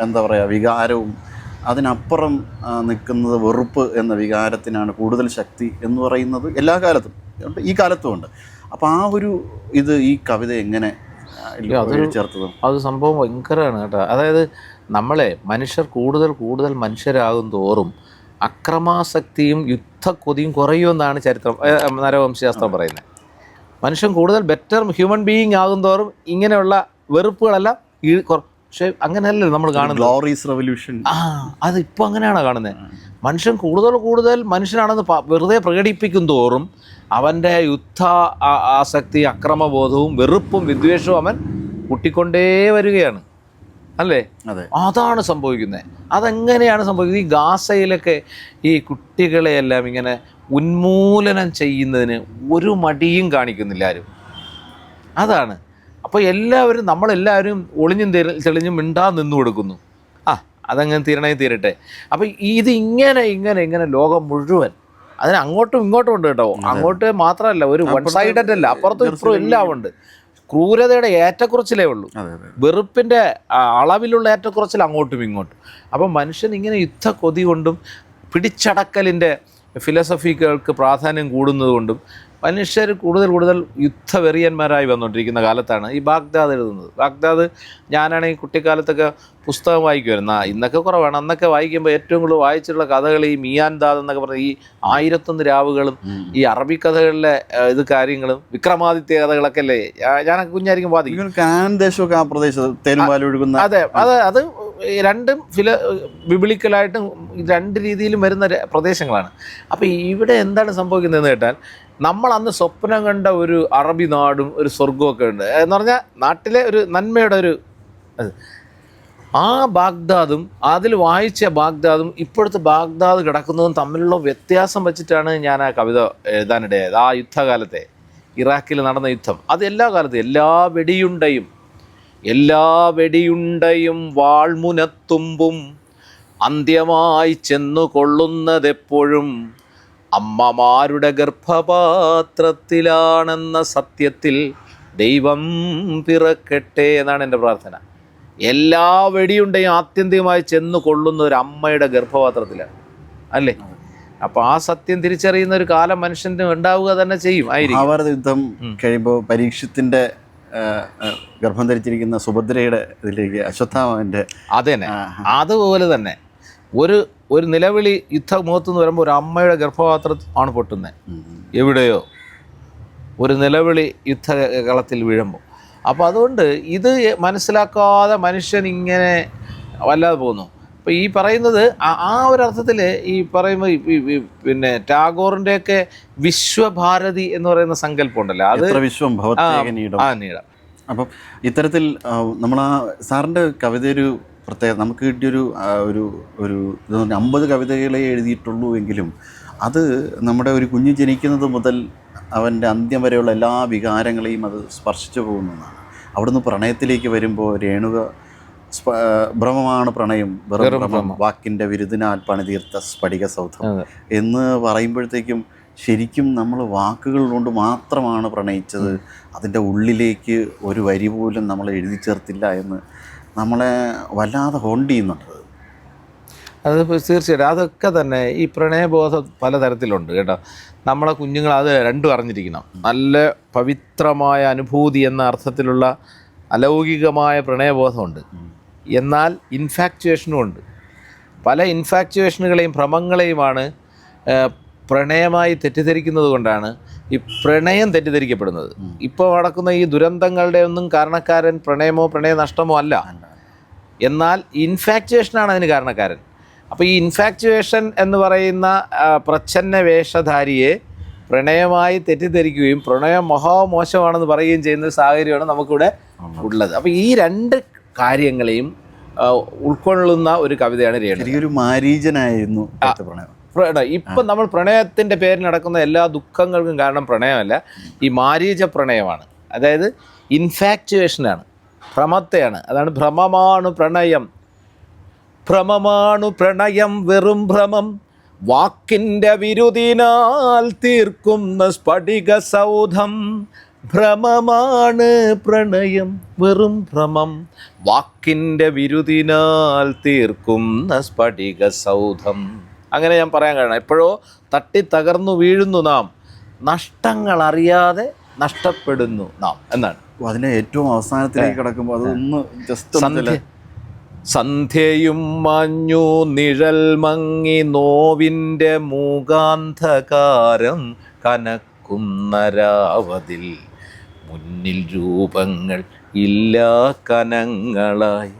എന്താ പറയുക വികാരവും അതിനപ്പുറം നിൽക്കുന്നത് വെറുപ്പ് എന്ന വികാരത്തിനാണ് കൂടുതൽ ശക്തി എന്ന് പറയുന്നത് എല്ലാ കാലത്തും ഈ കാലത്തും ഉണ്ട്. അപ്പോൾ ആ ഒരു ഇത് ഈ കവിത എങ്ങനെ അത് സംഭവം ഭയങ്കരമാണ് കേട്ടോ. അതായത് മനുഷ്യർ കൂടുതൽ മനുഷ്യരാകും തോറും അക്രമാസക്തിയും യുദ്ധക്കൊതിയും കുറയുമെന്നാണ് നരവംശാസ്ത്രം പറയുന്നത്. മനുഷ്യൻ കൂടുതൽ ബെറ്റർ ഹ്യൂമൻ ബീയിങ് ആകും തോറും ഇങ്ങനെയുള്ള വെറുപ്പുകളെല്ലാം പക്ഷേ അങ്ങനെയല്ലേ നമ്മൾ കാണുന്നത്. അതിപ്പോൾ അങ്ങനെയാണ് കാണുന്നത്. മനുഷ്യൻ കൂടുതൽ മനുഷ്യനാണെന്ന് വെറുതെ പ്രകടിപ്പിക്കും തോറും അവൻ്റെ യുദ്ധ ആസക്തി, അക്രമബോധവും വെറുപ്പും വിദ്വേഷവും അവൻ കൂട്ടിക്കൊണ്ടേ വരികയാണ്, അല്ലേ? അതെ. അതാണ് സംഭവിക്കുന്നത്. അതെങ്ങനെയാണ് സംഭവിക്കുന്നത്? ഈ ഗാസയിലൊക്കെ ഈ കുട്ടികളെയെല്ലാം ഇങ്ങനെ ഉന്മൂലനം ചെയ്യുന്നതിന് ഒരു മടിയും കാണിക്കുന്നില്ല ആരും. അതാണ്. അപ്പോൾ എല്ലാവരും, നമ്മളെല്ലാവരും ഒളിഞ്ഞും തെളിഞ്ഞും മിണ്ടാൻ നിന്നു കൊടുക്കുന്നു. അതങ്ങനെ തീരട്ടെ. അപ്പോൾ ഇത് ഇങ്ങനെ ലോകം മുഴുവൻ, അതിന് അങ്ങോട്ടും ഇങ്ങോട്ടും ഉണ്ട് കേട്ടോ. അങ്ങോട്ട് മാത്രമല്ല, ഒരു വൺ സൈഡഡ് അല്ല, അപ്പുറത്തും ഇപ്പുറവും എല്ലാം ഉണ്ട്. ക്രൂരതയുടെ ഏറ്റക്കുറച്ചിലേ ഉള്ളൂ, വെറുപ്പിൻ്റെ അളവിലുള്ള ഏറ്റക്കുറച്ചിൽ അങ്ങോട്ടും ഇങ്ങോട്ടും. അപ്പം മനുഷ്യൻ ഇങ്ങനെ യുദ്ധ കൊതി കൊണ്ടും പിടിച്ചടക്കലിൻ്റെ ഫിലോസഫികൾക്ക് പ്രാധാന്യം കൂടുന്നത് കൊണ്ടും മനുഷ്യർ കൂടുതൽ യുദ്ധവെറിയന്മാരായി വന്നുകൊണ്ടിരിക്കുന്ന കാലത്താണ് ഈ ബാഗ്ദാദ് എഴുതുന്നത്. ബാഗ്ദാദ് ഞാനാണെങ്കിൽ കുട്ടിക്കാലത്തൊക്കെ പുസ്തകം വായിക്കുമായിരുന്നു. ഇന്നൊക്കെ കുറവാണ്. അന്നൊക്കെ വായിക്കുമ്പോൾ ഏറ്റവും കൂടുതൽ വായിച്ചിട്ടുള്ള കഥകൾ ഈ മിയാൻ ദാദ് എന്നൊക്കെ പറഞ്ഞ ഈ 1001 രാവുകളും ഈ അറബി കഥകളിലെ ഇത് കാര്യങ്ങളും വിക്രമാദിത്യ കഥകളൊക്കെ അല്ലേ ഞാനൊക്കെ കുഞ്ഞായിരിക്കും വാദിക്കും. ദേശമൊക്കെ ആ പ്രദേശത്ത് അതെ, അത് രണ്ടും ബിബിളിക്കലായിട്ടും രണ്ട് രീതിയിലും വരുന്ന പ്രദേശങ്ങളാണ്. അപ്പോൾ ഇവിടെ എന്താണ് സംഭവിക്കുന്നതെന്ന് കേട്ടാൽ, നമ്മൾ അന്ന് സ്വപ്നം കണ്ട ഒരു അറബി നാടും ഒരു സ്വർഗമൊക്കെ ഉണ്ട് എന്ന് പറഞ്ഞാൽ നാട്ടിലെ ഒരു നന്മയുടെ ഒരു ആ ബാഗ്ദാദും അതിൽ വായിച്ച ബാഗ്ദാദും ഇപ്പോഴത്തെ ബാഗ്ദാദ് കിടക്കുന്നതും തമ്മിലുള്ള വ്യത്യാസം വെച്ചിട്ടാണ് ഞാൻ ആ കവിത എഴുതാനിടയായത്. ആ യുദ്ധകാലത്തെ ഇറാഖിൽ നടന്ന യുദ്ധം, അത് എല്ലാ കാലത്തും എല്ലാ വെടിയുണ്ടയും വാൾമുനത്തുമ്പും അന്ത്യമായി ചെന്നു കൊള്ളുന്നതെപ്പോഴും അമ്മമാരുടെ ഗർഭപാത്രത്തിലാണെന്ന സത്യത്തിൽ ദൈവം പിറക്കട്ടെ എന്നാണ് എൻ്റെ പ്രാർത്ഥന. എല്ലാ വെടിയുണ്ടയും ആത്യന്തികമായി ചെന്ന് കൊള്ളുന്ന ഒരു അമ്മയുടെ ഗർഭപാത്രത്തിലാണ്, അല്ലേ? അപ്പോൾ ആ സത്യം തിരിച്ചറിയുന്ന ഒരു കാലം മനുഷ്യന് ഉണ്ടാവുക തന്നെ ചെയ്യും. മഹാഭാരത യുദ്ധം കഴിയുമ്പോൾ പരീക്ഷത്തിൻ്റെ ഗർഭം ധരിച്ചിരിക്കുന്ന സുഭദ്രയുടെ ഇതിലേക്ക് അശ്വത്ഥാമാവിൻ്റെ അതന്നെ അതുപോലെ തന്നെ ഒരു നിലവിളി യുദ്ധമുഖത്ത് നിന്ന് വരുമ്പോൾ ഒരു അമ്മയുടെ ഗർഭപാത്രം ആണ് പൊട്ടുന്നത്. എവിടെയോ ഒരു നിലവിളി യുദ്ധകളത്തിൽ വീഴുമ്പോൾ. അപ്പോൾ അതുകൊണ്ട് ഇത് മനസ്സിലാക്കാതെ മനുഷ്യൻ ഇങ്ങനെ വല്ലാതെ പോകുന്നു. അപ്പോൾ ഈ പറയുന്നത് ആ ഒരർത്ഥത്തിൽ ഈ പറയുമ്പോൾ പിന്നെ ടാഗോറിൻ്റെയൊക്കെ വിശ്വഭാരതി എന്ന് പറയുന്ന സങ്കല്പം ഉണ്ടല്ലോ, അത് വിശ്വം നീടം. അപ്പം ഇത്തരത്തിൽ നമ്മൾ ആ സാറിൻ്റെ കവിതയൊരു പ്രത്യേകത നമുക്ക് കിട്ടിയൊരു ഒരു 50 കവിതകളെ എഴുതിയിട്ടുള്ളൂ എങ്കിലും അത് നമ്മുടെ ഒരു കുഞ്ഞ് ജനിക്കുന്നത് മുതൽ അവൻ്റെ അന്ത്യം വരെയുള്ള എല്ലാ വികാരങ്ങളെയും അത് സ്പർശിച്ചു പോകുന്നതാണ്. അവിടുന്ന് പ്രണയത്തിലേക്ക് വരുമ്പോൾ രേണുക ഭ്രമമാണ് പ്രണയം, ഭ്രമം വാക്കിൻ്റെ വിരുദിനാൽ പണിതീർത്ത സ്ഫടിക സൗധം എന്ന് പറയുമ്പോഴത്തേക്കും ശരിക്കും നമ്മൾ വാക്കുകൾ കൊണ്ട് മാത്രമാണ് പ്രണയിച്ചത്, അതിൻ്റെ ഉള്ളിലേക്ക് ഒരു വരി പോലും നമ്മൾ എഴുതി ചേർത്തില്ല എന്ന് നമ്മളെ വല്ലാതെ ഹോണ്ട് ചെയ്യുന്നുണ്ട്. അത് തീർച്ചയായിട്ടും അതൊക്കെ തന്നെ ഈ പ്രണയബോധം പലതരത്തിലുണ്ട് കേട്ടോ. നമ്മളെ കുഞ്ഞുങ്ങൾ അത് രണ്ടും അറിഞ്ഞിരിക്കണം. നല്ല പവിത്രമായ അനുഭൂതി എന്ന അർത്ഥത്തിലുള്ള അലൗകികമായ പ്രണയബോധമുണ്ട്, എന്നാൽ ഇൻഫാക്ച്വേഷനും ഉണ്ട്. പല ഇൻഫാക്ച്വേഷനുകളെയും ഭ്രമങ്ങളെയുമാണ് പ്രണയമായി തെറ്റിദ്ധരിക്കുന്നത് കൊണ്ടാണ് ഈ പ്രണയം തെറ്റിദ്ധരിക്കപ്പെടുന്നത്. ഇപ്പോൾ നടക്കുന്ന ഈ ദുരന്തങ്ങളുടെ ഒന്നും കാരണക്കാരൻ പ്രണയമോ പ്രണയ നഷ്ടമോ അല്ല, എന്നാൽ ഇൻഫാക്ച്വേഷനാണ് അതിന് കാരണക്കാരൻ. അപ്പോൾ ഈ ഇൻഫാക്ച്വേഷൻ എന്ന് പറയുന്ന പ്രച്ഛന്ന വേഷധാരിയെ പ്രണയമായി തെറ്റിദ്ധരിക്കുകയും പ്രണയം മഹാമോശമാണെന്ന് പറയുകയും ചെയ്യുന്ന സാഹചര്യമാണ് നമുക്കിവിടെ ഉള്ളത്. അപ്പോൾ ഈ രണ്ട് കാര്യങ്ങളെയും ഉൾക്കൊള്ളുന്ന ഒരു കവിതയാണ് രേണു. ഒരു മാരീചനായിരുന്നു പ്രണയം. ഇപ്പം നമ്മൾ പ്രണയത്തിൻ്റെ പേരിൽ നടക്കുന്ന എല്ലാ ദുഃഖങ്ങൾക്കും കാരണം പ്രണയമല്ല, ഈ മാരീച പ്രണയമാണ്. അതായത് ഇൻഫാക്ച്വേഷനാണ്, ഭ്രമത്തെയാണ്. അതാണ് ഭ്രമമാണു പ്രണയം, ഭ്രമമാണു പ്രണയം വെറും ഭ്രമം, വാക്കിൻ്റെ വിരുദിനാൽ തീർക്കുന്ന സ്ഫടിക സൗധം. ഭ്രമമാണ് പ്രണയം വെറും ഭ്രമം, വാക്കിൻ്റെ വിരുദിനാൽ തീർക്കുന്ന സ്ഫടിക സൗധം. അങ്ങനെ ഞാൻ പറയാൻ കാരണം എപ്പോഴോ തട്ടി തകർന്നു വീഴുന്നു നാം, നഷ്ടങ്ങൾ അറിയാതെ നഷ്ടപ്പെടുന്നു നാം എന്നാണ്. അതിൻ്റെ ഏറ്റവും അവസാനത്തിലേക്ക് കിടക്കുമ്പോൾ അതൊന്ന് ജസ്റ്റ് സന്ധ്യയും മഞ്ഞു നിഴൽ മങ്ങി നോവിൻ്റെ മൂകാന്ധകാരം കനക്കുന്ന രാവതിൽ മുന്നിൽ രൂപങ്ങൾ ഇല്ലാ കനങ്ങളായി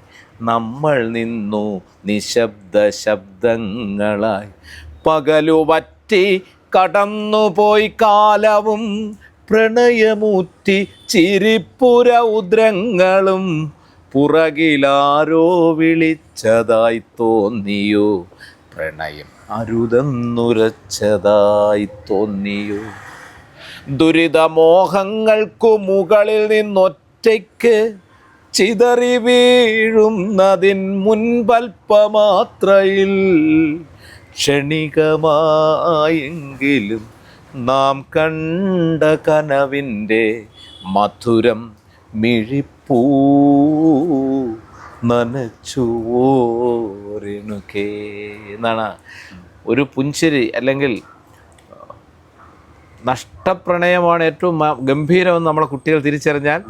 നമ്മൾ നിന്നു നിശബ്ദ ശബ്ദങ്ങളായി. പകലു പറ്റി കടന്നുപോയി കാലവും പ്രണയമൂറ്റി ചിരിപ്പുര ഉദ്രങ്ങളും പുറകിലാരോ വിളിച്ചതായി തോന്നിയോ, പ്രണയം അരുതെന്നുരച്ചതായി തോന്നിയോ. ദുരിതമോഹങ്ങൾക്കു മുകളിൽ നിന്നൊറ്റയ്ക്ക് ചിതറി വീഴുന്നതിൻ മുൻപൽപ്പമാത്രയിൽ ക്ഷണികമായെങ്കിലും നാം കണ്ട കനവിൻ്റെ മധുരം മിഴിപ്പൂ നനച്ചുവോരെണുകേ എന്നാണ്. ഒരു പുഞ്ചിരി അല്ലെങ്കിൽ നഷ്ടപ്രണയമാണ് ഏറ്റവും ഗംഭീരമെന്ന് നമ്മളെ കുട്ടികൾ തിരിച്ചറിഞ്ഞാൽ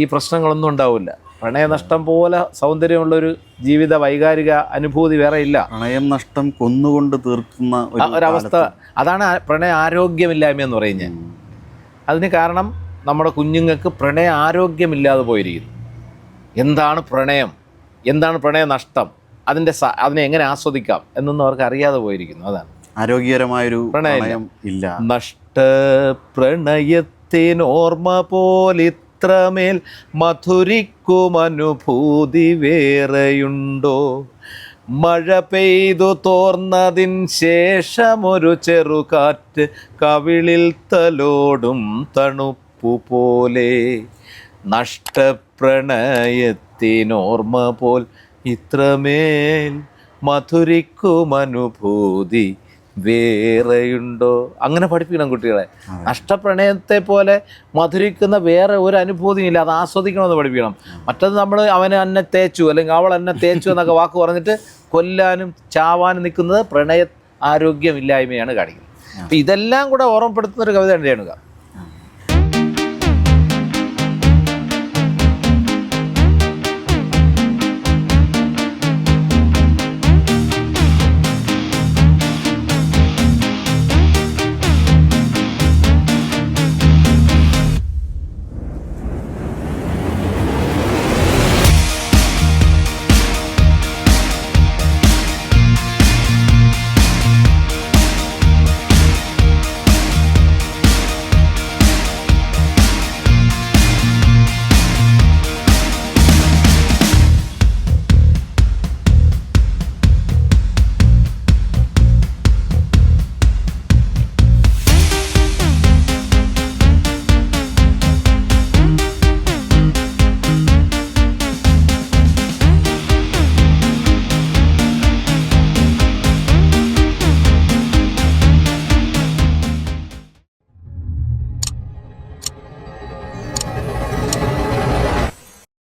ഈ പ്രശ്നങ്ങളൊന്നും ഉണ്ടാവില്ല. പ്രണയനഷ്ടം പോലെ സൗന്ദര്യമുള്ളൊരു ജീവിത വൈകാരിക അനുഭൂതി വേറെ ഇല്ല. പ്രണയം നഷ്ടം കൊന്നുകൊണ്ട് തീർക്കുന്ന ഒരവസ്ഥ, അതാണ് പ്രണയ ആരോഗ്യമില്ലായ്മ എന്ന് പറയുന്നത്. അതിന് കാരണം നമ്മുടെ കുഞ്ഞുങ്ങൾക്ക് പ്രണയ ആരോഗ്യമില്ലാതെ പോയിരിക്കുന്നു. എന്താണ് പ്രണയം, എന്താണ് പ്രണയ നഷ്ടം, അതിനെ എങ്ങനെ ആസ്വദിക്കാം എന്നൊന്നും അവർക്ക് അറിയാതെ പോയിരിക്കുന്നു. അതാണ് ആരോഗ്യകരമായൊരു പ്രണയം ഇല്ല. നഷ്ടപ്രണയത്തിനോർമ്മ പോലിത്രമേൽ മധുരിക്കുമനുഭൂതി വേറെയുണ്ടോ, മഴ പെയ്തു തോർന്നതിൻ ശേഷമൊരു ചെറുകാറ്റ് കവിളിൽ തലോടും തണുപ്പു പോലെ. നഷ്ടപ്രണയത്തിനോർമ്മ പോൽ ഇത്രമേൽ മധുരിക്കുമനുഭൂതി വേറെയുണ്ടോ. അങ്ങനെ പഠിപ്പിക്കണം കുട്ടികളെ. നഷ്ടപ്രണയത്തെ പോലെ മധുരിക്കുന്ന വേറെ ഒരു അനുഭൂതിയും ഇല്ല, അത് ആസ്വദിക്കണമെന്ന് പഠിപ്പിക്കണം. മറ്റത് നമ്മൾ അവൻ എന്നെ തേച്ചു അല്ലെങ്കിൽ അവൾ എന്നെ തേച്ചു എന്നൊക്കെ വാക്ക് പറഞ്ഞിട്ട് കൊല്ലാനും ചാവാനും നിൽക്കുന്നത് പ്രണയ ആരോഗ്യമില്ലായ്മയാണ് കാണിക്കുന്നത്. അപ്പം ഇതെല്ലാം കൂടെ ഓർമ്മപ്പെടുത്തുന്നൊരു കവിത രേണുക.